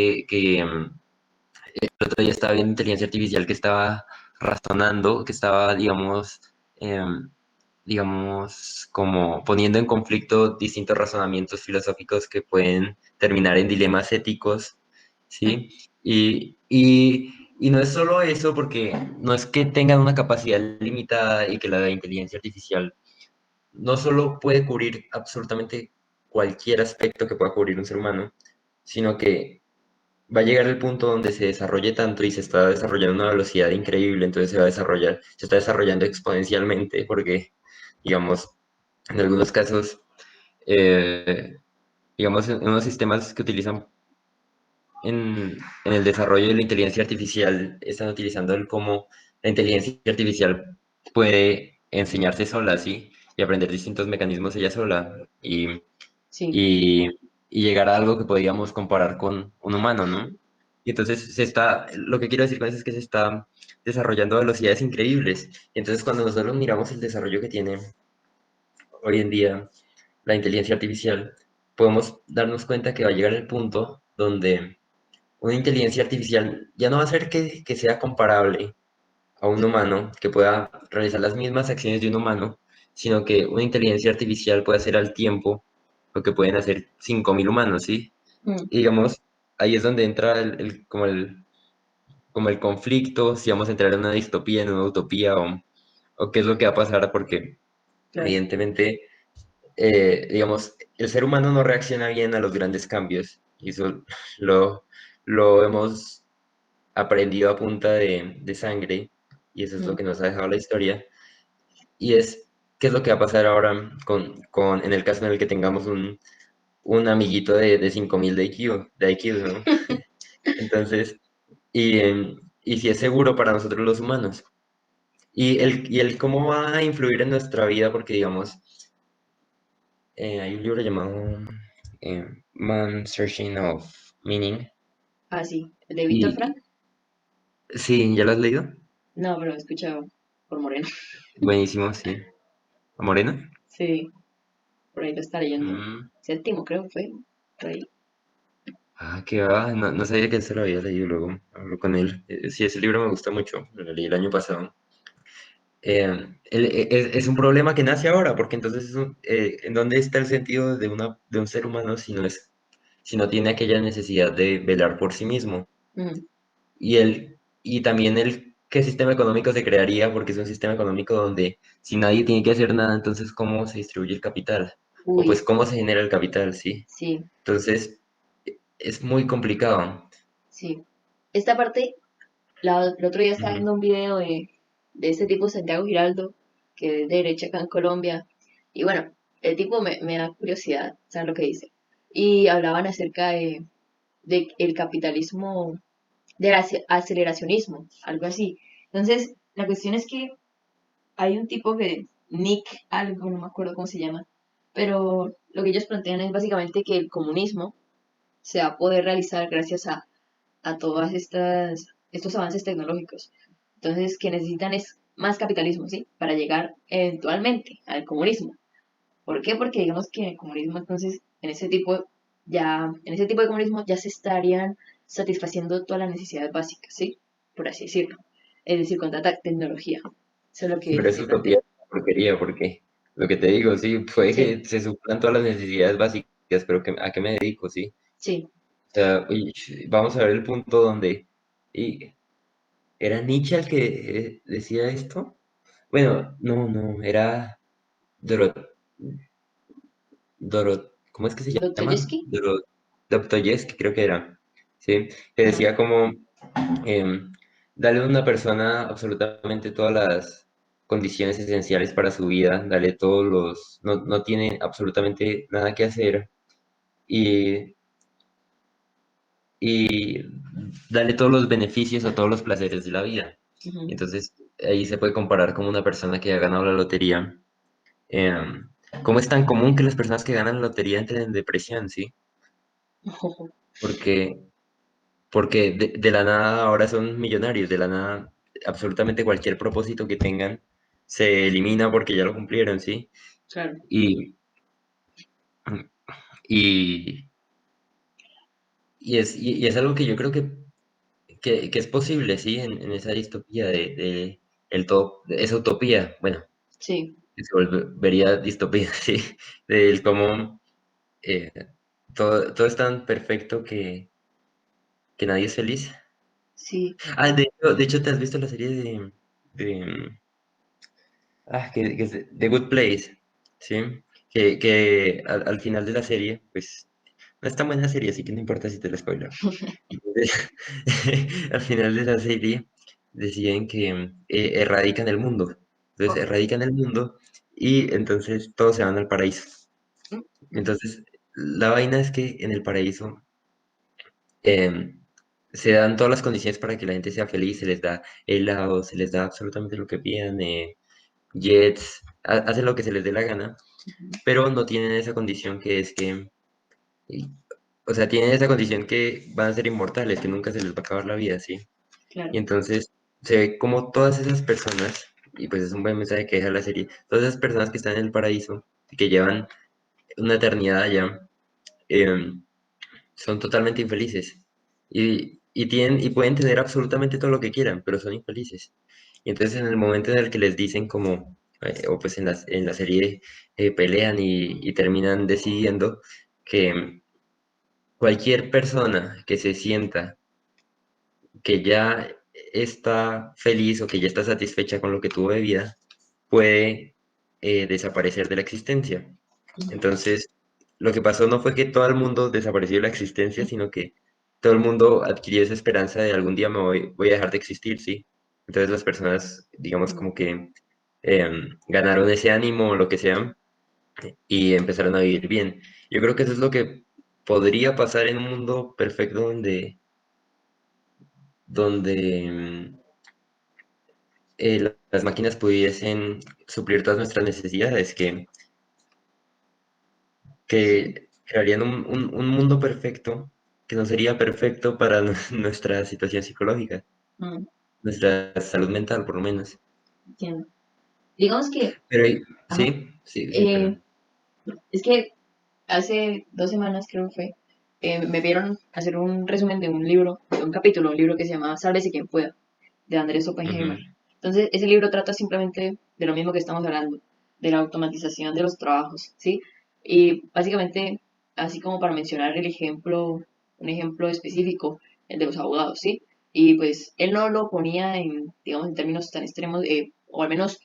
el otro día estaba viendo inteligencia artificial que estaba razonando, que estaba, em, digamos, como poniendo en conflicto distintos razonamientos filosóficos que pueden terminar en dilemas éticos, mm, ¿sí? Y no es solo eso, porque no es que tengan una capacidad limitada y que la inteligencia artificial no solo puede cubrir absolutamente cualquier aspecto que pueda cubrir un ser humano, sino que va a llegar el punto donde se desarrolle tanto y se está desarrollando a una velocidad increíble, entonces se está desarrollando exponencialmente porque, digamos, en algunos casos, eh, digamos, en unos sistemas que utilizan en el desarrollo de la inteligencia artificial, están utilizando el cómo la inteligencia artificial puede enseñarse sola, ¿sí? Y aprender distintos mecanismos ella sola sí, y, y llegar a algo que podríamos comparar con un humano, ¿no? Y entonces lo que quiero decir con eso es que se está desarrollando a velocidades increíbles. Y entonces cuando nosotros miramos el desarrollo que tiene hoy en día la inteligencia artificial, podemos darnos cuenta que va a llegar el punto donde una inteligencia artificial ya no va a ser que sea comparable a un humano, que pueda realizar las mismas acciones de un humano, sino que una inteligencia artificial puede hacer al tiempo lo que pueden hacer 5.000 humanos, ¿sí? mm, Y digamos, ahí es donde entra como el conflicto, si vamos a entrar en una distopía, en una utopía, o qué es lo que va a pasar, porque claro, evidentemente, digamos, el ser humano no reacciona bien a los grandes cambios, y eso lo, lo hemos aprendido a punta de sangre, y eso es lo mm, que nos ha dejado la historia, y es, ¿qué es lo que va a pasar ahora en el caso en el que tengamos un amiguito de 5000 de IQ, ¿no? Entonces, y si es seguro para nosotros los humanos. Y el cómo va a influir en nuestra vida, porque digamos, hay un libro llamado Man Searching of Meaning. Ah, sí, de Víctor Y Frank. sí, ¿ya lo has leído? No, pero he escuchado por Moreno. Buenísimo, sí. ¿A Moreno? Sí, por ahí lo está leyendo. Mm. Séptimo, creo que fue. Por ahí. Ah, qué va. No, no sabía que se lo había leído, luego hablo con él. Sí, ese libro me gusta mucho. Lo leí el año pasado. Es un problema que nace ahora, porque entonces ¿en dónde está el sentido de un ser humano si no tiene aquella necesidad de velar por sí mismo? Mm. Y también qué sistema económico se crearía, porque es un sistema económico donde si nadie tiene que hacer nada, entonces ¿cómo se distribuye el capital? O Uy, pues ¿cómo se genera el capital? Sí. sí, Entonces, es muy complicado. sí. Esta parte, el otro día estaba Ujú. viendo un video de este tipo, Santiago Giraldo, que es de derecha acá en Colombia. Y bueno, el tipo me da curiosidad, saber lo que dice. Y hablaban acerca de el capitalismo, del aceleracionismo, algo así. Entonces, la cuestión es que hay un tipo que, Nick, algo, no me acuerdo cómo se llama, pero lo que ellos plantean es básicamente que el comunismo se va a poder realizar gracias a todas estos avances tecnológicos. Entonces, que necesitan es más capitalismo, ¿sí? Para llegar eventualmente al comunismo. ¿Por qué? Porque digamos que en el comunismo, entonces, en ese tipo de comunismo ya se estarían satisfaciendo todas las necesidades básicas, ¿sí? Por así decirlo. Es decir, con tanta tecnología. Eso es lo Pero que es se plantea. utopía, porquería, porque lo que te digo, sí, puede Sí, que se suplan todas las necesidades básicas, pero ¿a qué me dedico? Sí. sí. O sea, uy, vamos a ver el punto donde. ¿Y era Nietzsche el que decía esto? Bueno, no, no, era Dorot, ¿cómo es que se llama? Dostoyevsky. Dostoyevsky, creo que era. Sí, que Ajá. decía como darle a una persona absolutamente todas las condiciones esenciales para su vida, darle no tiene absolutamente nada que hacer y, y darle todos los beneficios o todos los placeres de la vida. Ujú. Entonces, ahí se puede comparar como una persona que ha ganado la lotería. ¿Cómo es tan común que las personas que ganan la lotería entren en depresión, sí? Porque Porque de la nada ahora son millonarios, de la nada absolutamente cualquier propósito que tengan se elimina porque ya lo cumplieron, ¿sí? Claro, Y, y, y es algo que yo creo que es posible, ¿sí? En esa distopía de esa utopía, bueno, sí, que se volvería distopía, ¿sí? Del cómo eh, todo es tan perfecto que nadie es feliz. sí. Ah, de hecho, ¿te has visto la serie de que es The Good Place, ¿sí? Que al final de la serie, pues, no es tan buena serie, así que no importa si te la spoiler. Entonces, al final de la serie deciden que erradican el mundo. Entonces, Oh, erradican el mundo y entonces todos se van al paraíso. Entonces, la vaina es que en el paraíso em, se dan todas las condiciones para que la gente sea feliz, se les da helado, se les da absolutamente lo que pidan, jets, hacen lo que se les dé la gana, ujú, pero no tienen esa condición que es que, y- o sea, tienen esa condición que van a ser inmortales, que nunca se les va a acabar la vida, ¿sí? Y claro. entonces se ve como todas esas personas, y pues es un buen mensaje que deja la serie, todas esas personas que están en el paraíso, y que llevan una eternidad allá, em, son totalmente infelices. Y pueden tener absolutamente todo lo que quieran, pero son infelices. Y entonces en el momento en el que les dicen como, o pues en la serie pelean y terminan decidiendo que cualquier persona que se sienta que ya está feliz o que ya está satisfecha con lo que tuvo de vida, puede desaparecer de la existencia. Ujú, Entonces, lo que pasó no fue que todo el mundo desapareció de la existencia, sino que todo el mundo adquirió esa esperanza de algún día voy a dejar de existir, ¿sí? Entonces las personas, digamos, ujú. como que ganaron ese ánimo o lo que sea y empezaron a vivir bien. Yo creo que eso es lo que podría pasar en un mundo perfecto donde las máquinas pudiesen suplir todas nuestras necesidades, Sí. que crearían un mundo perfecto que no sería perfecto para nuestra situación psicológica, Mm, nuestra salud mental por lo menos. entiendo. Digamos que, Pero ajá, sí, sí, sí, eh, perdón. es que hace 2 semanas creo que fue, me vieron hacer un resumen de un libro, de un capítulo, un libro que se llama Sálvese quien pueda, de Andrés Oppenheimer. Ujú, Entonces, ese libro trata simplemente de lo mismo que estamos hablando, de la automatización de los trabajos, ¿sí? Y básicamente, así como para mencionar el ejemplo, un ejemplo específico, el de los abogados, ¿sí? Y pues él no lo ponía en, digamos, en términos tan extremos, o al menos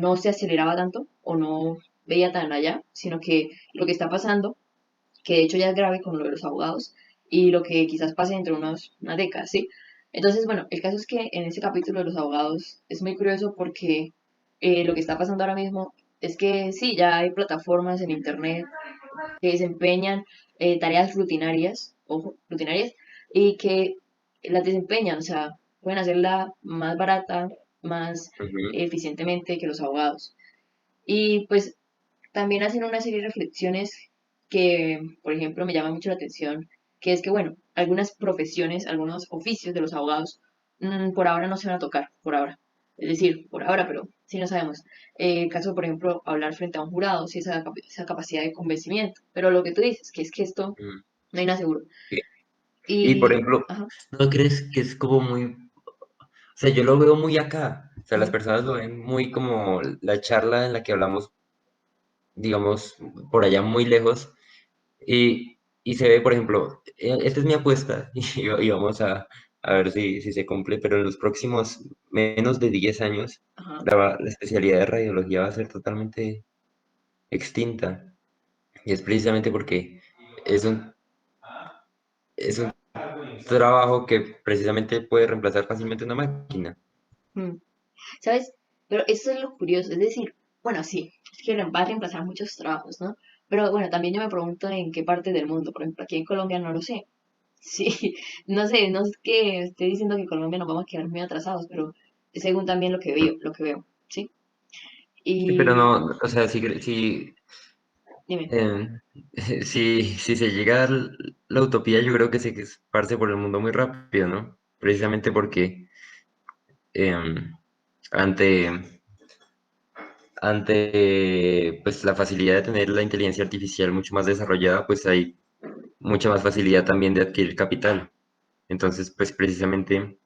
no se aceleraba tanto, o no veía tan allá, sino que lo que está pasando, que de hecho ya es grave con lo de los abogados, y lo que quizás pase dentro de una década, ¿sí? Entonces, bueno, el caso es que en ese capítulo de los abogados es muy curioso porque lo que está pasando ahora mismo es que sí, ya hay plataformas en Internet que desempeñan tareas rutinarias, ojo, rutinarias, y que las desempeñan, o sea, pueden hacerla más barata, más ujú, eficientemente que los abogados. Y pues también hacen una serie de reflexiones que, por ejemplo, me llaman mucho la atención, que es que, bueno, algunas profesiones, algunos oficios de los abogados, por ahora no se van a tocar, por ahora. Es decir, por ahora, pero sí no sabemos. Caso, por ejemplo, hablar frente a un jurado, si esa capacidad de convencimiento. Pero lo que tú dices, que es que esto ujú. no hay nada seguro. Y por Y, ejemplo, ajá, ¿no crees que es como muy, o sea, yo lo veo muy acá, o sea, las ujú, personas lo ven muy como la charla en la que hablamos, digamos, por allá muy lejos, y se ve, por ejemplo, esta es mi apuesta, y vamos a ver si se cumple, pero en los próximos menos de 10 años, ajá, la especialidad de radiología va a ser totalmente extinta, y es precisamente porque es un trabajo que precisamente puede reemplazar fácilmente una máquina. mm. ¿Sabes? Pero eso es lo curioso, es decir, bueno, sí, es que va a reemplazar muchos trabajos, ¿no? Pero bueno, también yo me pregunto en qué parte del mundo, por ejemplo, aquí en Colombia no lo sé. Sí, no sé, no es que esté diciendo que en Colombia nos vamos a quedar muy atrasados, pero según también lo que veo, ¿sí? Sí, pero Y no, o sea, dime, em, si se llega a la utopía, yo creo que se esparce por el mundo muy rápido, ¿no? Precisamente porque em, ante, ante pues, la facilidad de tener la inteligencia artificial mucho más desarrollada, pues hay mucha más facilidad también de adquirir capital. Entonces, pues precisamente,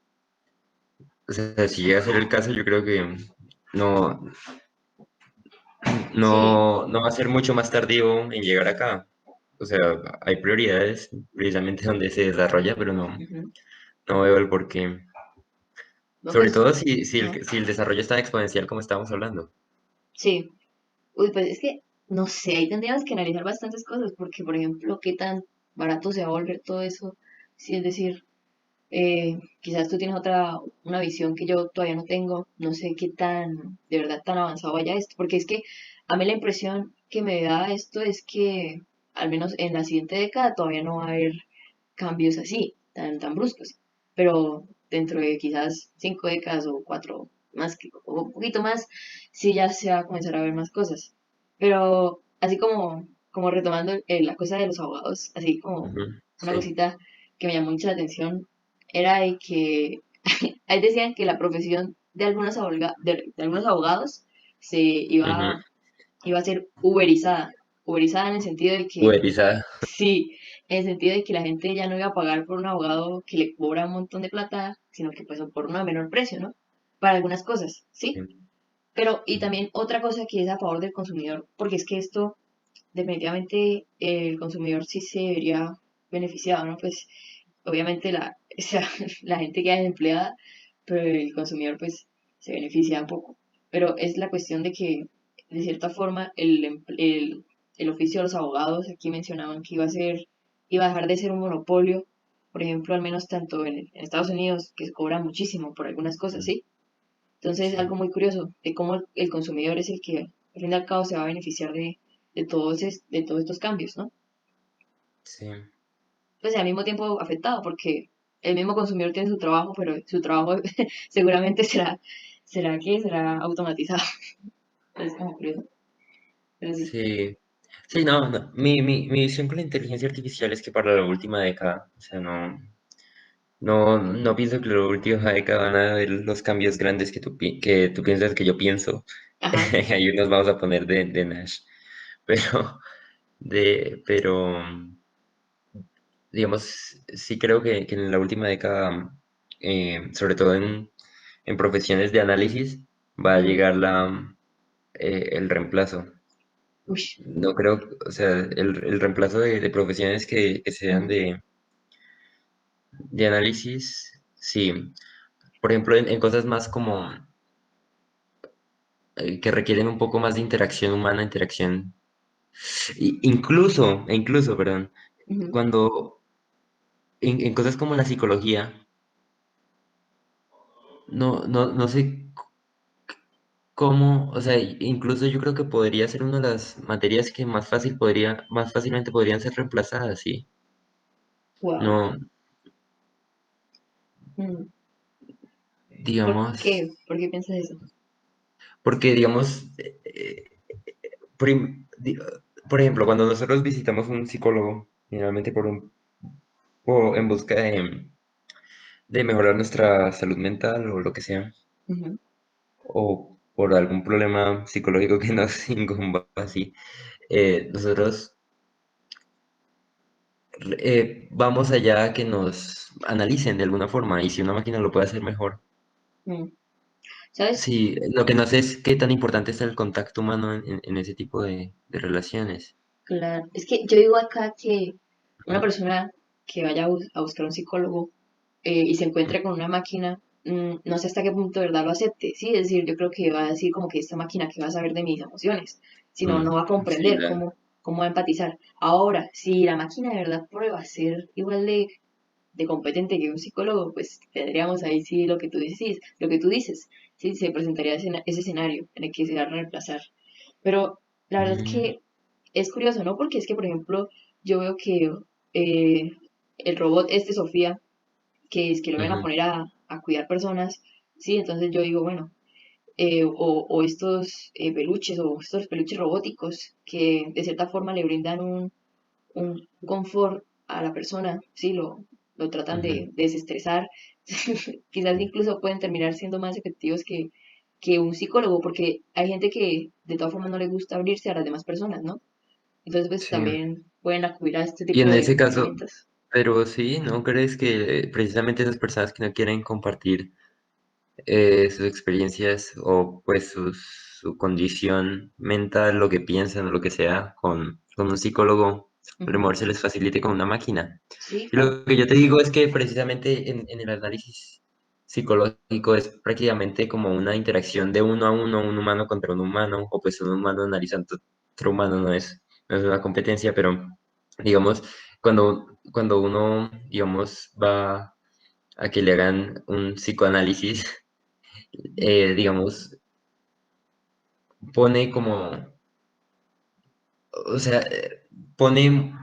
o sea, si llega a ser el caso, yo creo que no, sí, no va a ser mucho más tardío en llegar acá. O sea, hay prioridades precisamente donde se desarrolla, pero ujú, no veo el porqué. no, Sobre pues, todo ajá, si el desarrollo está exponencial como estábamos hablando. sí, uy, pues es que, no sé, ahí tendríamos que analizar bastantes cosas, porque, por ejemplo, qué tan barato se va a volver todo eso, sí, es decir, quizás tú tienes una visión que yo todavía no tengo, no sé qué tan, de verdad, tan avanzado vaya esto, porque es que a mí la impresión que me da esto es que, al menos en la siguiente década, todavía no va a haber cambios así, tan bruscos, pero dentro de quizás 5 décadas o cuatro más, o un poquito más, sí ya se va a comenzar a ver más cosas. Pero así como retomando la cosa de los abogados, así como Ujú, una sí. cosita que me llamó mucho la atención era de que ahí decían que la profesión de de algunos abogados se Ujú. iba a ser uberizada. Uberizada en el sentido de que, Uberizada. sí, en el sentido de que la gente ya no iba a pagar por un abogado que le cobra un montón de plata, sino que pues por uno de menor precio, ¿no? Para algunas cosas, ¿sí? Pero, y también otra cosa que es a favor del consumidor, porque es que esto definitivamente el consumidor sí se vería beneficiado, ¿no? Pues obviamente o sea, la gente queda desempleada, pero el consumidor pues se beneficia un poco. Pero es la cuestión de que, de cierta forma, el oficio de los abogados, aquí mencionaban que iba a dejar de ser un monopolio, por ejemplo, al menos tanto en Estados Unidos, que se cobra muchísimo por algunas cosas, ¿sí? Entonces, Sí, algo muy curioso de cómo el consumidor es el que, al fin y al cabo, se va a beneficiar de todos estos cambios, ¿no? sí, Pues y al mismo tiempo afectado, porque el mismo consumidor tiene su trabajo, pero su trabajo seguramente será automatizado. Es como curioso, pero sí. sí. Sí, no, no. Mi visión con la inteligencia artificial es que para la última década, o sea, no pienso que la última década van a haber los cambios grandes que tú piensas que yo pienso. Ajá. Ahí nos vamos a poner de Nash. Pero, pero, digamos, sí creo que en la última década, sobre todo en profesiones de análisis, va a Ujú. llegar el reemplazo. Uy. No creo, o sea, el reemplazo de profesiones que sean Ujú, de análisis, sí. Por ejemplo, en cosas más como que requieren un poco más de interacción humana, interacción, incluso, perdón, ujú. cuando en cosas como la psicología, no sé cómo, o sea, incluso yo creo que podría ser una de las materias que más fácilmente podrían ser reemplazadas, sí. Wow. No, Mm. ¿Por digamos, qué? ¿Por qué piensas eso? porque digamos, prim- di- por ejemplo, cuando nosotros visitamos un psicólogo, generalmente en busca de mejorar nuestra salud mental o lo que sea, Ujú. o por algún problema psicológico que nos incumba así, nosotros vamos allá a que nos analicen de alguna forma y si una máquina lo puede hacer mejor. Mm. ¿Sabes? Sí, lo que no sé es qué tan importante es el contacto humano en ese tipo de relaciones. Claro. Es que yo digo acá que una Ujú, persona que vaya a buscar un psicólogo y se encuentre con una máquina, no sé hasta qué punto de verdad lo acepte, ¿sí? Es decir, yo creo que va a decir como que esta máquina que va a saber de mis emociones, sino no va a sí, comprender cómo va a empatizar. Ahora, si la máquina de verdad prueba a ser igual de competente que un psicólogo, pues tendríamos ahí sí lo que tú dices, sí, se presentaría ese escenario en el que se va a reemplazar. Pero la verdad es mm, que es curioso, ¿no? Porque es que, por ejemplo, yo veo que eh, el robot este, Sofía, que es que lo van a ujú, poner a cuidar personas, sí, entonces yo digo, bueno, o estos peluches o estos peluches robóticos que de cierta forma le brindan un confort a la persona, sí, lo tratan ujú, de desestresar, quizás incluso pueden terminar siendo más efectivos que un psicólogo, porque hay gente que de todas formas no le gusta abrirse a las demás personas, ¿no? Entonces, pues sí. también pueden acudir a este Y tipo en de ese caso, herramientas. pero sí, ¿no crees que precisamente esas personas que no quieren compartir sus experiencias o pues su condición mental, lo que piensan o lo que sea, con un psicólogo, a lo Ujú. mejor se les facilite con una máquina? Sí, Y claro. lo que yo te digo es que precisamente en el análisis psicológico es prácticamente como una interacción de uno a uno, un humano contra un humano, o pues un humano analizando otro humano, no es una competencia, pero digamos, cuando uno, digamos, va a que le hagan un psicoanálisis, digamos, pone como, o sea, pone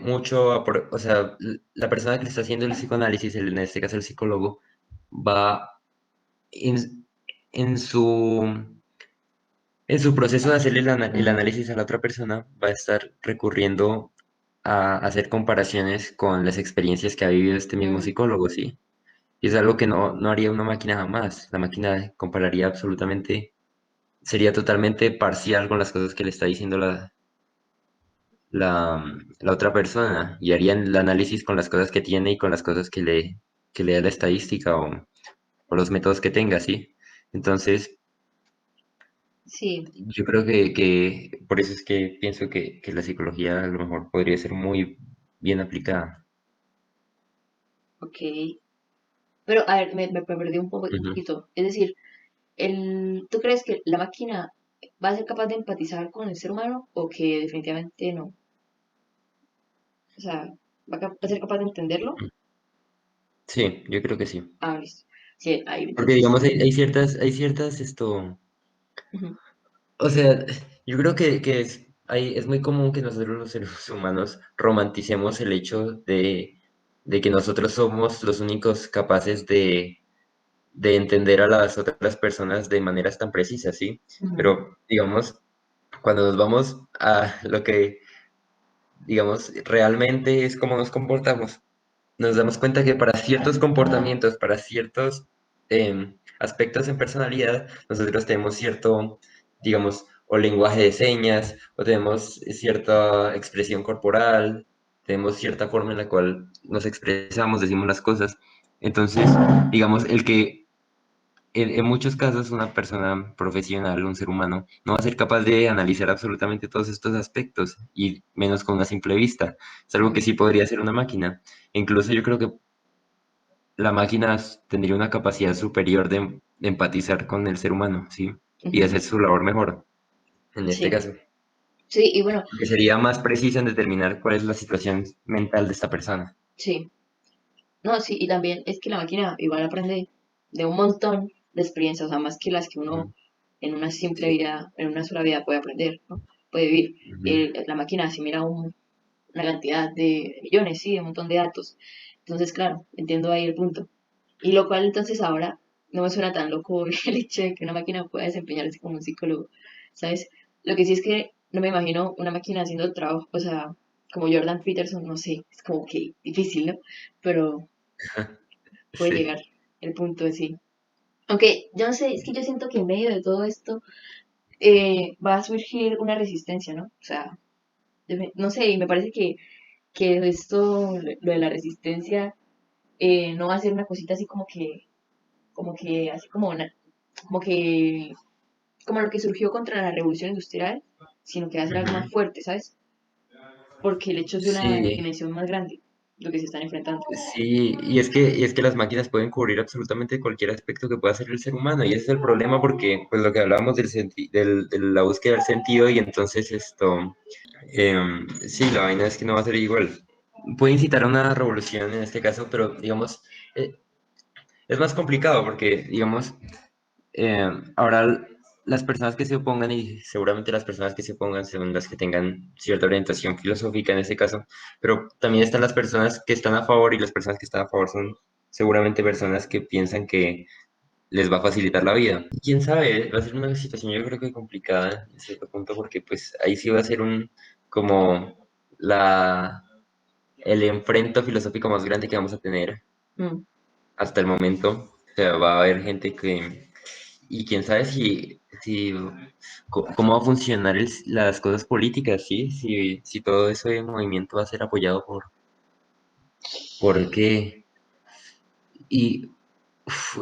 mucho, o sea, la persona que le está haciendo el psicoanálisis, en este caso el psicólogo, va en, en en su proceso de hacer el análisis a la otra persona, va a estar recurriendo a hacer comparaciones con las experiencias que ha vivido este mismo Mm, psicólogo, ¿sí? Y es algo que no haría una máquina jamás. La máquina compararía absolutamente, sería totalmente parcial con las cosas que le está diciendo la otra persona y harían el análisis con las cosas que tiene y con las cosas que le da la estadística o los métodos que tenga, ¿sí? Entonces, sí, yo creo que por eso es que pienso que la psicología a lo mejor podría ser muy bien aplicada. ok. Pero, a ver, me perdí un Ujú. poquito. Es decir, ¿tú crees que la máquina va a ser capaz de empatizar con el ser humano o que definitivamente no? O sea, ¿va a ser capaz de entenderlo? Sí, yo creo que sí. Ah, listo. Sí, ahí Porque entonces. digamos, hay ciertas, Ujú, o sea, yo creo es muy común que nosotros los seres humanos romanticemos el hecho de que nosotros somos los únicos capaces de entender a las otras personas de maneras tan precisas, ¿sí? ujú, Pero, digamos, cuando nos vamos a lo que, digamos, realmente es cómo nos comportamos, nos damos cuenta que para ciertos comportamientos, para ciertos aspectos en personalidad, nosotros tenemos cierto, digamos, o lenguaje de señas, o tenemos cierta expresión corporal, tenemos cierta forma en la cual nos expresamos, decimos las cosas. Entonces, digamos, el que en muchos casos una persona profesional, un ser humano, no va a ser capaz de analizar absolutamente todos estos aspectos y menos con una simple vista. Es algo que ujú, sí podría hacer una máquina. Incluso yo creo que la máquina tendría una capacidad superior de empatizar con el ser humano, ¿sí? Y de ujú. hacer su labor mejor, en este Sí, caso. sí, y bueno, Que sería más precisa en determinar cuál es la situación mental de esta persona. sí. No, sí, y también es que la máquina igual aprende de un montón de experiencias, o sea, más que las que uno Ujú. en una simple Sí. vida, en una sola vida puede aprender, ¿no? Puede vivir. Ujú. La máquina asimila una cantidad de millones, sí, de un montón de datos. Entonces, claro, entiendo ahí el punto. Y lo cual entonces ahora no me suena tan loco el hecho de que una máquina pueda desempeñarse como un psicólogo, ¿sabes? Lo que sí es que no me imagino una máquina haciendo el trabajo, o sea, como Jordan Peterson, no sé, es como que difícil, ¿no? Pero puede Sí. llegar el punto de sí. Aunque yo no sé, es que yo siento que en medio de todo esto va a surgir una resistencia, ¿no? O sea, no sé, y me parece que esto, lo de la resistencia, no va a ser una cosita así así como que, como lo que surgió contra la revolución industrial, sino que va a ser algo más Ujú. fuerte, ¿sabes? Porque el hecho es de una Sí, dimensión más grande, lo que se están enfrentando. sí, y es que las máquinas pueden cubrir absolutamente cualquier aspecto que pueda hacer el ser humano, y ese es el problema porque, pues lo que hablábamos de la búsqueda del sentido, y entonces sí, la vaina es que no va a ser igual. Puede incitar a una revolución en este caso, pero digamos, eh, es más complicado porque, digamos, ahora las personas que se opongan, y seguramente las personas que se opongan son las que tengan cierta orientación filosófica en ese caso, pero también están las personas que están a favor, y las personas que están a favor son seguramente personas que piensan que les va a facilitar la vida. Quién sabe, va a ser una situación yo creo que complicada en cierto punto porque pues ahí sí va a ser como la, el enfrento filosófico más grande que vamos a tener Mm, hasta el momento. O sea, va a haber gente que, y quién sabe si cómo va a funcionar las cosas políticas, ¿sí? Si todo ese movimiento va a ser apoyado por qué. Y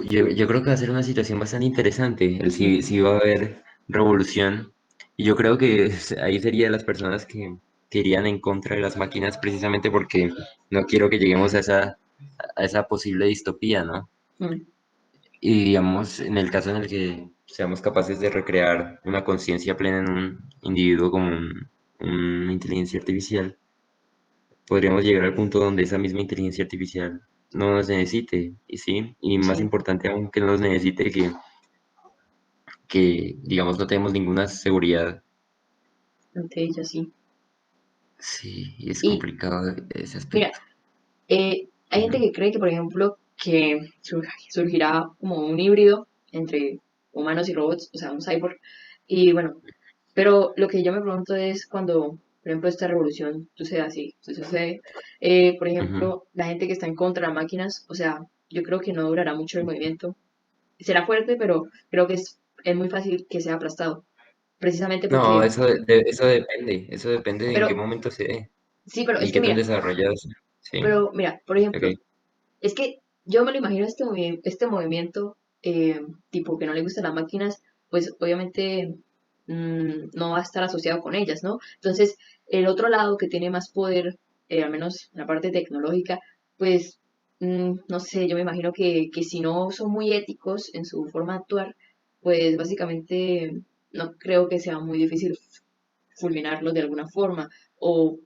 yo creo que va a ser una situación bastante interesante, si va a haber revolución. Y yo creo que ahí serían las personas que irían en contra de las máquinas precisamente porque no quiero que lleguemos a esa posible distopía, ¿no? mm, Y digamos, en el caso en el que seamos capaces de recrear una conciencia plena en un individuo como una inteligencia artificial, podríamos llegar al punto donde esa misma inteligencia artificial no nos necesite, y sí, y más sí, importante aún que no nos necesite, que digamos no tenemos ninguna seguridad. ante ella sí. Sí, y es Y complicado ese mira, aspecto. hay gente Ujú, que cree que, por ejemplo, que surgirá como un híbrido entre humanos y robots, o sea, un cyborg. Y bueno, pero lo que yo me pregunto es cuando, por ejemplo, esta revolución sucede así, sucede, por ujú. ejemplo, la gente que está en contra de las máquinas, o sea, yo creo que no durará mucho el movimiento. Será fuerte, pero creo que es muy fácil que sea aplastado, precisamente No, porque, eso depende de en qué pero momento se dé sí, pero es y que qué tan mira, desarrollado sea. Sí, pero mira, por ok. ejemplo, es que yo me lo imagino este movimiento, tipo que no le gustan las máquinas, pues obviamente no va a estar asociado con ellas, ¿no? Entonces, el otro lado que tiene más poder, al menos en la parte tecnológica, pues no sé, yo me imagino que si no son muy éticos en su forma de actuar, pues básicamente no creo que sea muy difícil fulminarlos de alguna forma, o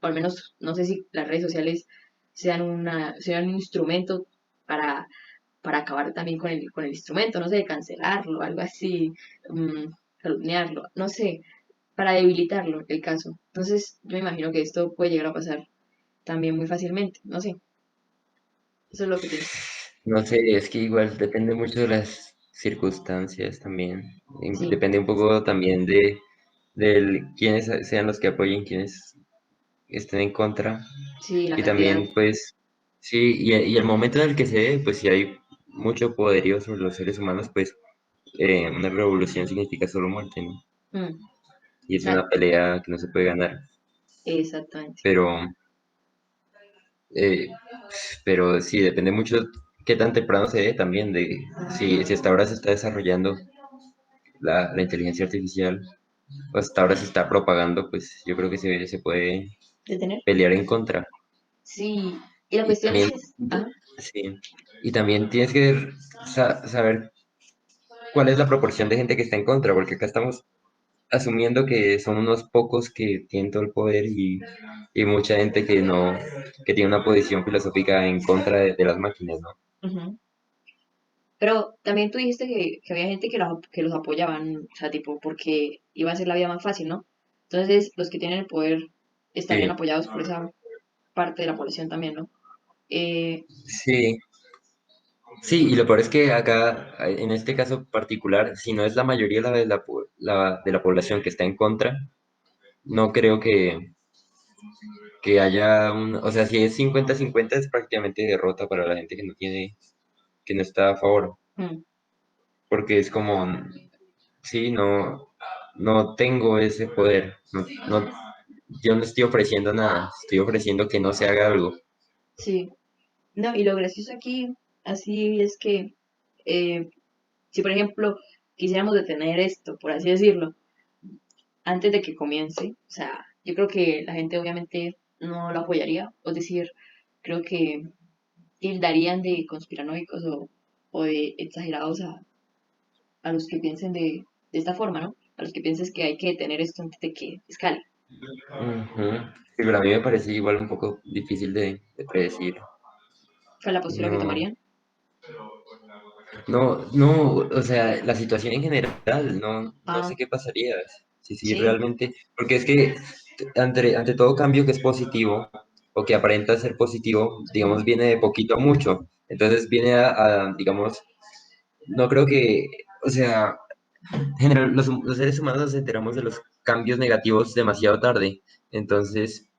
al menos no sé si las redes sociales sean un instrumento para, para acabar también con el instrumento, no sé, cancelarlo, algo así, calumniarlo, no sé, para debilitarlo el caso. Entonces, yo me imagino que esto puede llegar a pasar también muy fácilmente, no sé, eso es lo que pienso. No sé, es que igual depende mucho de las circunstancias también. Sí, Depende un poco también de quiénes sean los que apoyen, quiénes estén en contra. sí, la Y cantidad, también, pues, sí, y el momento en el que se dé, pues si hay mucho poderío sobre los seres humanos, pues una revolución significa solo muerte, ¿no? mm, Y es la- una pelea que no se puede ganar. exactamente. Pero, eh, pero sí, depende mucho qué tan temprano se dé también de si hasta ahora se está desarrollando la inteligencia artificial o hasta ahora se está propagando, pues yo creo que se puede ¿Detener? pelear en contra. Sí, y la Y cuestión es también, que ah, sí, y también tienes que saber cuál es la proporción de gente que está en contra, porque acá estamos asumiendo que son unos pocos que tienen todo el poder y mucha gente que no, que tiene una posición filosófica en contra de las máquinas, ¿no? ujú. Pero también tú dijiste que había gente que los apoyaban, o sea, tipo, porque iba a ser la vida más fácil, ¿no? Entonces, los que tienen el poder estarían Sí, apoyados por esa parte de la población también, ¿no? Eh, sí, sí, y lo peor es que acá, en este caso particular, si no es la mayoría de la población que está en contra, no creo que haya un, o sea, si es 50-50 es prácticamente derrota para la gente que no tiene, que no está a favor, mm, porque es como, sí, no tengo ese poder, yo no estoy ofreciendo nada, estoy ofreciendo que no se haga algo. sí, no, y lo gracioso aquí, así es que, eh, si por ejemplo quisiéramos detener esto, por así decirlo, antes de que comience, o sea, yo creo que la gente obviamente no lo apoyaría, es decir, creo que tildarían de conspiranoicos o de exagerados a los que piensen de esta forma, ¿no? A los que piensen que hay que detener esto antes de que escale. Ujú. Sí, pero a mí me parece igual un poco difícil de predecir. ¿Cuál es la postura que No, tomarían? no, o sea, la situación en general, no sé Ah, qué pasaría. Sí, sí, realmente, porque es que ante todo cambio que es positivo o que aparenta ser positivo, digamos, ujú, viene de poquito a mucho. Entonces viene digamos, no creo que, o sea, en general, los seres humanos nos enteramos de los cambios negativos demasiado tarde. Entonces,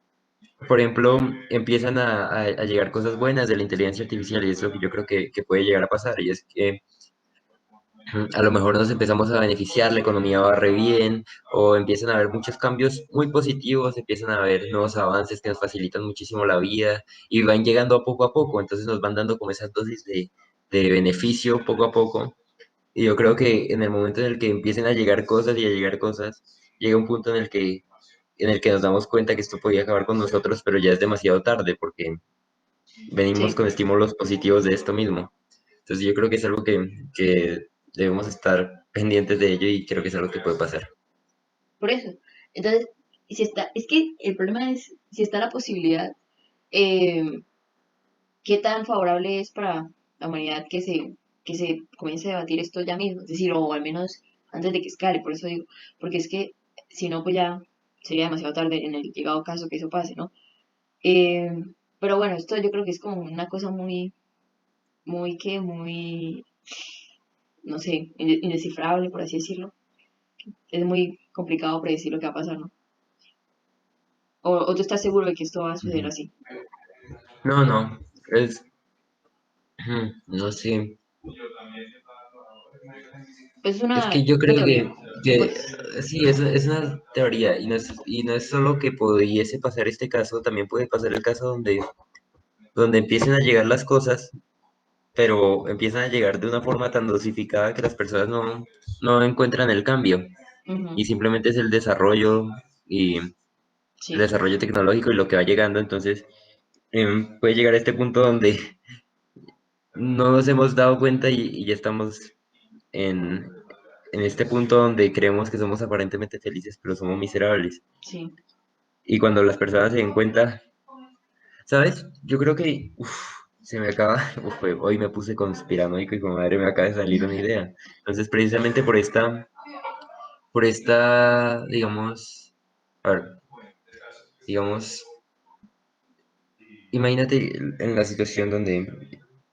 por ejemplo, empiezan a llegar cosas buenas de la inteligencia artificial y es lo que yo creo que puede llegar a pasar. Y es que a lo mejor nos empezamos a beneficiar, la economía va re bien, o empiezan a haber muchos cambios muy positivos, empiezan a haber nuevos avances que nos facilitan muchísimo la vida y van llegando a poco, entonces nos van dando como esas dosis de beneficio poco a poco. Y yo creo que en el momento en el que empiecen a llegar cosas y a llegar cosas, llega un punto en el que nos damos cuenta que esto podía acabar con nosotros, pero ya es demasiado tarde porque venimos sí, con estímulos positivos de esto mismo. Entonces yo creo que es algo que debemos estar pendientes de ello y creo que es algo que puede pasar. por eso. Entonces, si está, es que el problema es si está la posibilidad, eh, ¿qué tan favorable es para la humanidad que se comience a debatir esto ya mismo? Es decir, o al menos antes de que escale, por eso digo, porque es que si no, pues ya sería demasiado tarde en el llegado caso que eso pase, ¿no? Eh, pero bueno, esto yo creo que es como una cosa muy, no sé, indescifrable, por así decirlo. Es muy complicado predecir lo que va a pasar, ¿no? O tú estás seguro de que esto va a suceder Ujú. así. No, es, no sé, Pues es es que yo una creo teoría. que Pues sí, es una teoría y no es solo que pudiese pasar este caso, también puede pasar el caso donde empiecen a llegar las cosas, pero empiezan a llegar de una forma tan dosificada que las personas no encuentran el cambio y ujú, simplemente es el desarrollo y el sí, desarrollo tecnológico y lo que va llegando, entonces puede llegar a este punto donde no nos hemos dado cuenta y ya estamos en, en este punto donde creemos que somos aparentemente felices, pero somos miserables. sí. Y cuando las personas se den cuenta, ¿sabes? Yo creo que, uf, se me acaba, uf, hoy me puse conspiranoico y como madre me acaba de salir una idea. Entonces, precisamente digamos, a ver, digamos, imagínate en la situación donde,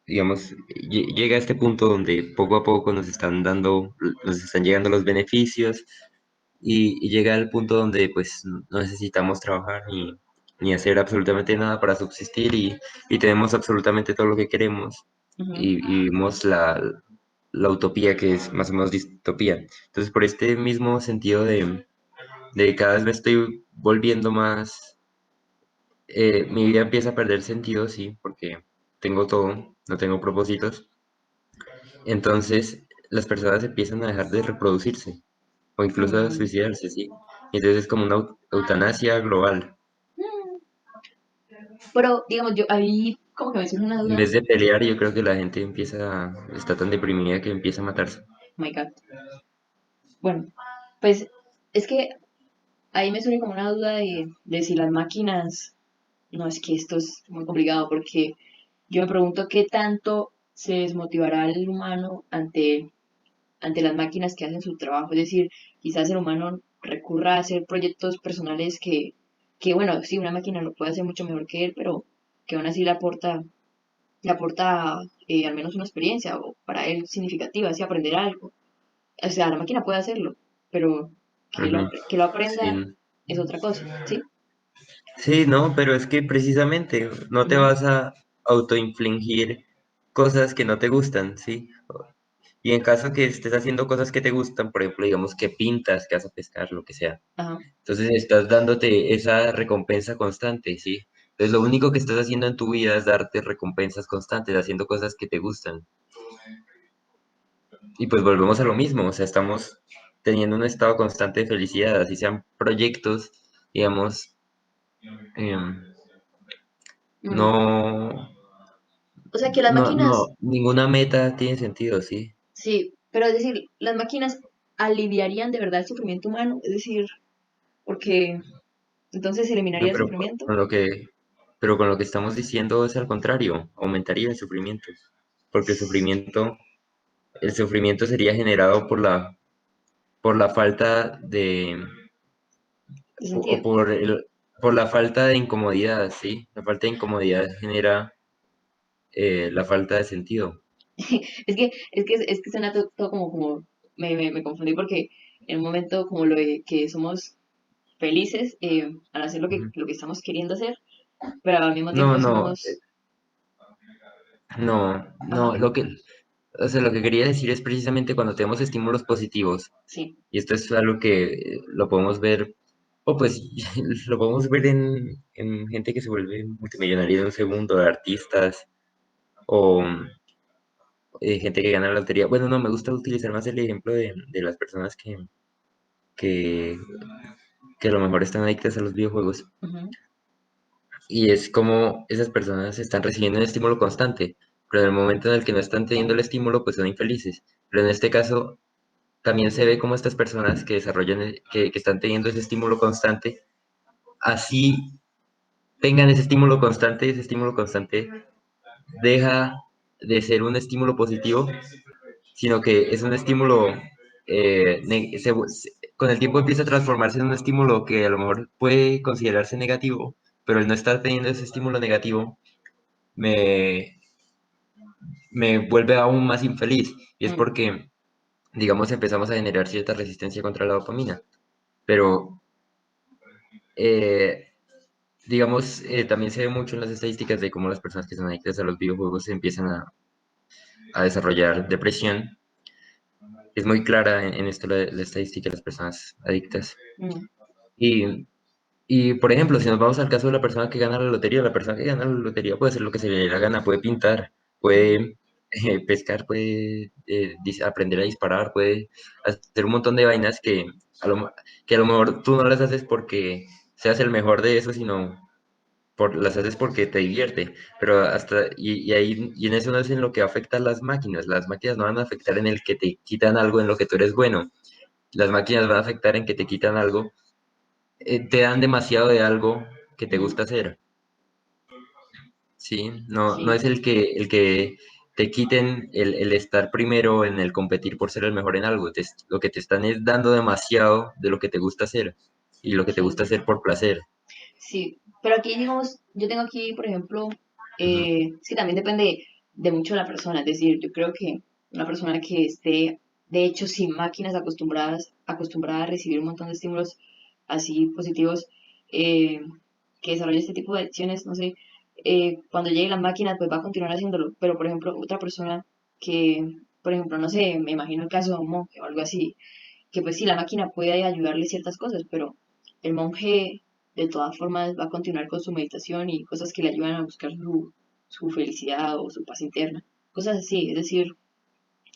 digamos, llega a este punto donde poco a poco nos están llegando los beneficios y llega al punto donde pues no necesitamos trabajar ni hacer absolutamente nada para subsistir y tenemos absolutamente todo lo que queremos Ujú, y vivimos la utopía que es más o menos distopía. Entonces, por este mismo sentido de cada vez me estoy volviendo más, mi vida empieza a perder sentido, sí, porque tengo todo, no tengo propósitos. Entonces, las personas empiezan a dejar de reproducirse o incluso a mm, suicidarse, sí. Y entonces es como una eutanasia global. mm. Pero, digamos, yo ahí como que me surge una En duda. vez de pelear, yo creo que la gente está tan deprimida que empieza a matarse. Oh my God. Bueno, pues es que ahí me surge como una duda de si las máquinas, no, es que esto es muy complicado porque yo me pregunto qué tanto se desmotivará el humano ante las máquinas que hacen su trabajo. Es decir, quizás el humano recurra a hacer proyectos personales que bueno, sí, una máquina lo puede hacer mucho mejor que él, pero que aún así le aporta al menos una experiencia o para él significativa, así aprender algo. O sea, la máquina puede hacerlo, pero Ujú. que lo aprenda Sí. es otra cosa, ¿sí? Sí, no, pero es que precisamente no te Ujú, vas a autoinfligir cosas que no te gustan, ¿sí? Y en caso que estés haciendo cosas que te gustan, por ejemplo, digamos que pintas, que vas a pescar, lo que sea. ajá. Entonces estás dándote esa recompensa constante, ¿sí? Entonces lo único que estás haciendo en tu vida es darte recompensas constantes, haciendo cosas que te gustan. Y pues volvemos a lo mismo, o sea, estamos teniendo un estado constante de felicidad, así sean proyectos, digamos, em, Mm. no, O sea, que las máquinas, ninguna meta tiene sentido, ¿sí? sí, pero es decir, las máquinas aliviarían de verdad el sufrimiento humano, es decir, porque entonces se No, eliminaría el pero sufrimiento. con lo que estamos diciendo es al contrario, aumentaría el sufrimiento, porque el sufrimiento sería generado por la falta De o sentido. por la falta de incomodidad, ¿sí? La falta de incomodidad genera la falta de sentido. Es que suena todo como me confundí porque en un momento como lo de que somos felices al hacer Ujú. lo que estamos queriendo hacer, pero al mismo No, tiempo no, somos, no, ajá, o sea, lo que quería decir es precisamente cuando tenemos estímulos positivos, sí, y esto es algo que lo podemos ver, o pues lo podemos ver en gente que se vuelve multimillonaria en un segundo, de artistas, o gente que gana la lotería. Bueno, no, me gusta utilizar más el ejemplo de las personas que, que a lo mejor están adictas a los videojuegos. ujú, Y es como esas personas están recibiendo un estímulo constante, pero en el momento en el que no están teniendo el estímulo, pues son infelices. Pero en este caso, también se ve como estas personas que desarrollan, que están teniendo ese estímulo constante, así tengan ese estímulo constante deja de ser un estímulo positivo, sino que es un estímulo, con el tiempo empieza a transformarse en un estímulo que a lo mejor puede considerarse negativo, pero el no estar teniendo ese estímulo negativo me, me vuelve aún más infeliz. Y es mm, porque, digamos, empezamos a generar cierta resistencia contra la dopamina. Pero, eh, digamos, también se ve mucho en las estadísticas de cómo las personas que son adictas a los videojuegos empiezan a desarrollar depresión. Es muy clara en esto la estadística de las personas adictas. mm, Y, y, por ejemplo, si nos vamos al caso de la persona que gana la lotería puede hacer lo que se le dé la gana, puede pintar, ujú, puede pescar, puede aprender a disparar, puede hacer un montón de vainas que a lo mejor tú no las haces porque seas el mejor de eso, sino las haces porque te divierte. Pero y en eso no es en lo que afecta a las máquinas no van a afectar en el que te quitan algo en lo que tú eres bueno, las máquinas van a afectar en que te quitan algo, te dan demasiado de algo que te mm. gusta hacer. Sí, no, no Sí, es el que te quiten el estar primero en el competir por ser el mejor en algo. Lo que te están es dando demasiado de lo que te gusta hacer y lo que te sí, gusta hacer por placer. sí. Pero aquí, digamos, yo tengo aquí, por ejemplo, Ujú, es que también depende de mucho de la persona. Es decir, yo creo que una persona que esté, de hecho, sin máquinas acostumbrada a recibir un montón de estímulos así positivos, eh, que desarrolle este tipo de acciones, no sé, cuando llegue la máquina, pues va a continuar haciéndolo. Pero, por ejemplo, otra persona que, por ejemplo, no sé, me imagino el caso de un monje o algo así, que pues sí, la máquina puede ayudarle ciertas cosas, pero el monje de todas formas va a continuar con su meditación y cosas que le ayudan a buscar su felicidad o su paz interna, cosas así, es decir,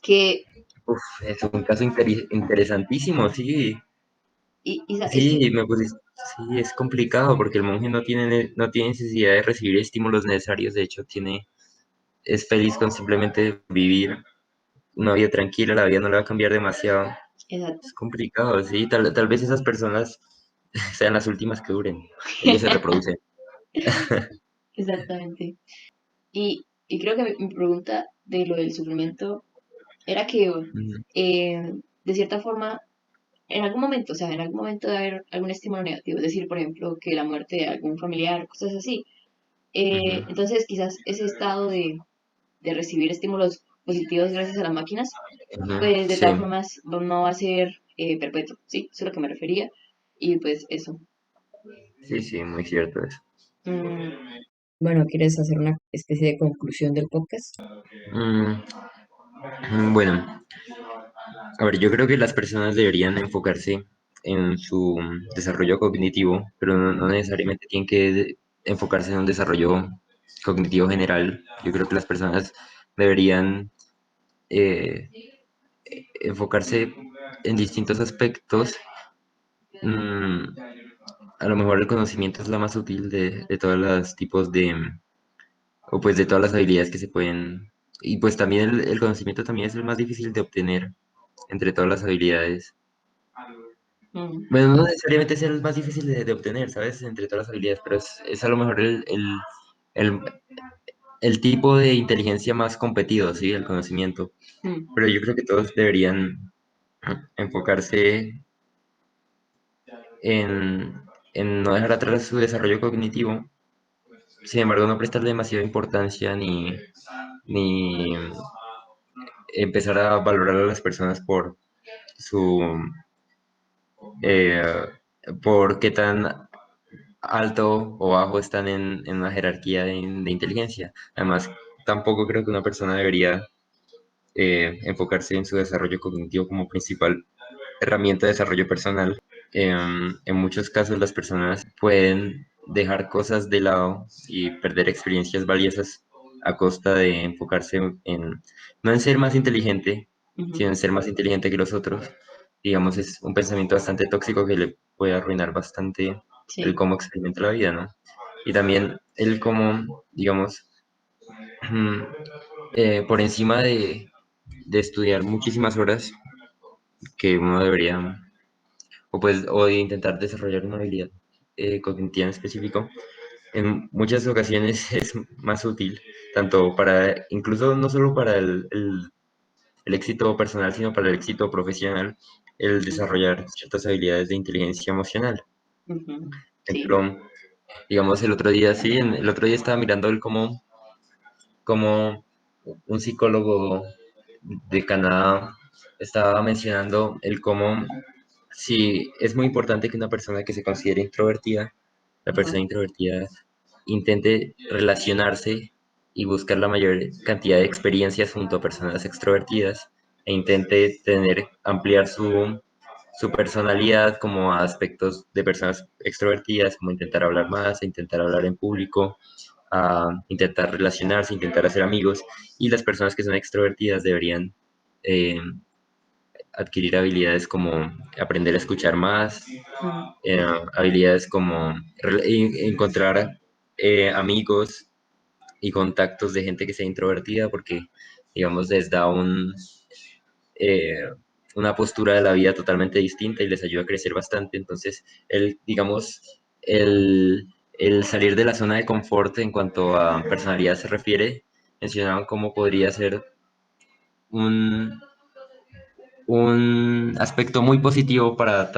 que, uf, es un caso interesantísimo, sí. es que, Sí, sí, es complicado porque el monje no tiene necesidad de recibir estímulos necesarios, de hecho es feliz con simplemente vivir una vida tranquila, la vida no le va a cambiar demasiado. exacto, Es complicado, sí, tal vez esas personas sean las últimas que duren, ellos se reproducen. exactamente. Y creo que mi pregunta de lo del sufrimiento era que, Ujú, de cierta forma, en algún momento, o sea, en algún momento de haber algún estímulo negativo, es decir, por ejemplo, que la muerte de algún familiar, cosas así. ujú, Entonces, quizás ese estado de recibir estímulos positivos gracias a las máquinas, ujú, pues de sí, todas formas no va a ser perpetuo, ¿sí? Eso es a lo que me refería. Y pues eso. sí, sí, muy cierto eso. Mm, bueno, ¿quieres hacer una especie de conclusión del podcast? Mm, bueno, a ver, yo creo que las personas deberían enfocarse en su desarrollo cognitivo, pero no necesariamente tienen que enfocarse en un desarrollo cognitivo general. Yo creo que las personas deberían eh, enfocarse en distintos aspectos. Mm, a lo mejor el conocimiento es la más útil de todos los tipos o pues de todas las habilidades que se pueden, y pues también el conocimiento también es el más difícil de obtener entre todas las habilidades. mm, Bueno, no necesariamente sea el más difícil de obtener, ¿sabes? Entre todas las habilidades, pero es a lo mejor el, el tipo de inteligencia más competido, ¿sí? El conocimiento. mm, Pero yo creo que todos deberían enfocarse en, en no dejar atrás su desarrollo cognitivo. Sin embargo, no prestarle demasiada importancia ni empezar a valorar a las personas su, eh, por qué tan alto o bajo están en una jerarquía de inteligencia. Además, tampoco creo que una persona debería enfocarse en su desarrollo cognitivo como principal herramienta de desarrollo personal. En muchos casos las personas pueden dejar cosas de lado y perder experiencias valiosas a costa de enfocarse no en ser más inteligente, ujú, sino en ser más inteligente que los otros. Digamos, es un pensamiento bastante tóxico que le puede arruinar bastante el sí, cómo experimenta la vida, ¿no? Y también el cómo, digamos, por encima de estudiar muchísimas horas que uno debería o de intentar desarrollar una habilidad cognitiva en específico, en muchas ocasiones es más útil, tanto para, incluso no solo para el éxito personal, sino para el éxito profesional, el ujú, desarrollar ciertas habilidades de inteligencia emocional. ujú, Por sí, ejemplo, digamos, el otro día, sí, el otro día estaba mirando cómo un psicólogo de Canadá estaba mencionando el cómo si es muy importante que una persona que se considere introvertida, la ajá, persona introvertida intente relacionarse y buscar la mayor cantidad de experiencias junto a personas extrovertidas e intente ampliar su personalidad como a aspectos de personas extrovertidas, como intentar hablar más, intentar hablar en público, a intentar relacionarse, intentar hacer amigos, y las personas que son extrovertidas deberían eh, adquirir habilidades como aprender a escuchar más, mm, habilidades como encontrar amigos y contactos de gente que sea introvertida, porque, digamos, les da eh, una postura de la vida totalmente distinta y les ayuda a crecer bastante. Entonces, digamos, el salir de la zona de confort en cuanto a personalidad se refiere, mencionaban cómo podría ser un, un aspecto muy positivo para,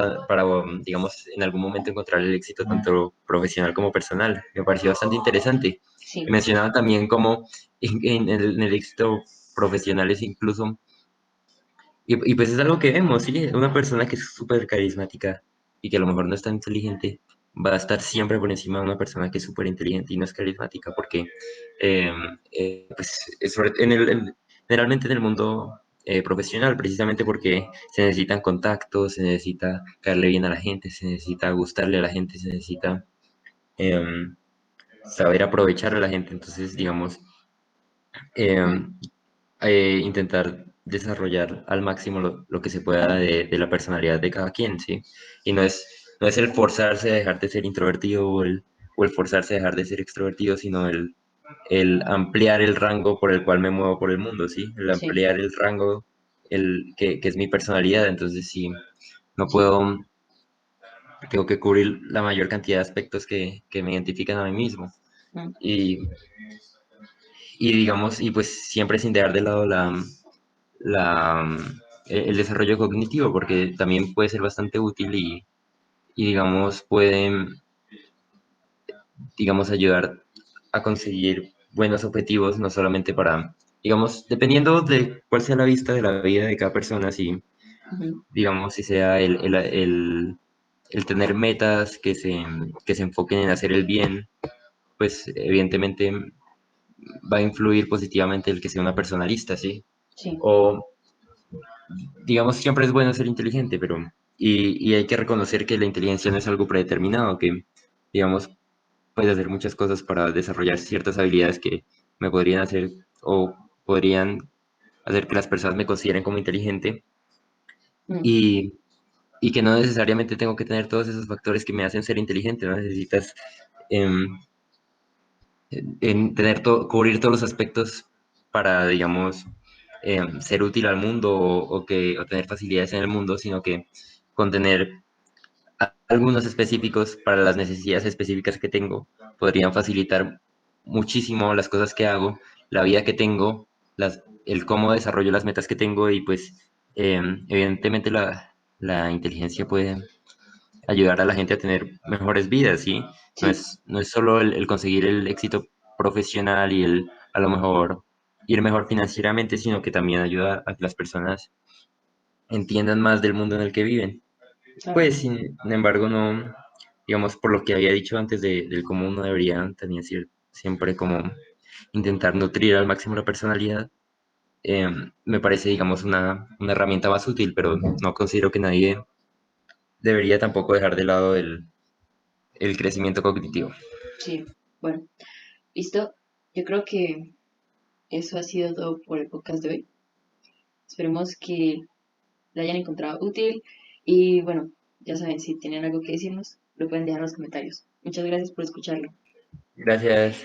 digamos, en algún momento encontrar el éxito tanto profesional como personal. Me pareció bastante interesante. Y Sí, mencionaba también cómo en el éxito profesional es incluso, y pues es algo que vemos, ¿sí? Una persona que es súper carismática y que a lo mejor no es tan inteligente, va a estar siempre por encima de una persona que es súper inteligente y no es carismática, porque eh, pues, generalmente en el mundo profesional, precisamente porque se necesitan contactos, se necesita caerle bien a la gente, se necesita gustarle a la gente, se necesita em, saber aprovechar a la gente. Entonces, digamos, mm, em, intentar desarrollar al máximo lo que se pueda de la personalidad de cada quien, ¿sí? Y no es el forzarse a dejar de ser introvertido o el forzarse a dejar de ser extrovertido, sino el ampliar el rango por el cual me muevo por el mundo, ¿sí? El sí, ampliar el rango que es mi personalidad. Entonces, sí, no sí, puedo, tengo que cubrir la mayor cantidad de aspectos que me identifican a mí mismo. mm, Y, y digamos, y pues siempre sin dejar de lado el desarrollo cognitivo, porque también puede ser bastante útil y digamos, puede, digamos, ayudar a conseguir buenos objetivos, no solamente para, digamos, dependiendo de cuál sea la vista de la vida de cada persona, si, ujú, digamos, si sea el tener metas que se enfoquen en hacer el bien, pues evidentemente va a influir positivamente el que sea una persona lista, ¿sí? sí, O digamos, siempre es bueno ser inteligente, pero y hay que reconocer que la inteligencia no es algo predeterminado, que, digamos, puedes hacer muchas cosas para desarrollar ciertas habilidades que me podrían hacer o podrían hacer que las personas me consideren como inteligente mm, y, y que no necesariamente tengo que tener todos esos factores que me hacen ser inteligente, no necesitas em, en tener cubrir todos los aspectos para, digamos, ser útil al mundo o tener facilidades en el mundo, sino que con tener algunos específicos para las necesidades específicas que tengo podrían facilitar muchísimo las cosas que hago, la vida que tengo, el cómo desarrollo las metas que tengo y pues evidentemente la inteligencia puede ayudar a la gente a tener mejores vidas, ¿sí? No sí, es, no es solo el conseguir el éxito profesional y a lo mejor ir mejor financieramente, sino que también ayuda a que las personas entiendan más del mundo en el que viven. claro, Pues, sin embargo, no, digamos, por lo que había dicho antes del cómo uno debería también siempre como intentar nutrir al máximo la personalidad, me parece, digamos, una herramienta más útil, pero no considero que nadie debería tampoco dejar de lado el crecimiento cognitivo. sí. Bueno, listo. Yo creo que eso ha sido todo por el podcast de hoy. Esperemos que la hayan encontrado útil y bueno, ya saben, si tienen algo que decirnos, lo pueden dejar en los comentarios. Muchas gracias por escucharlo. Gracias.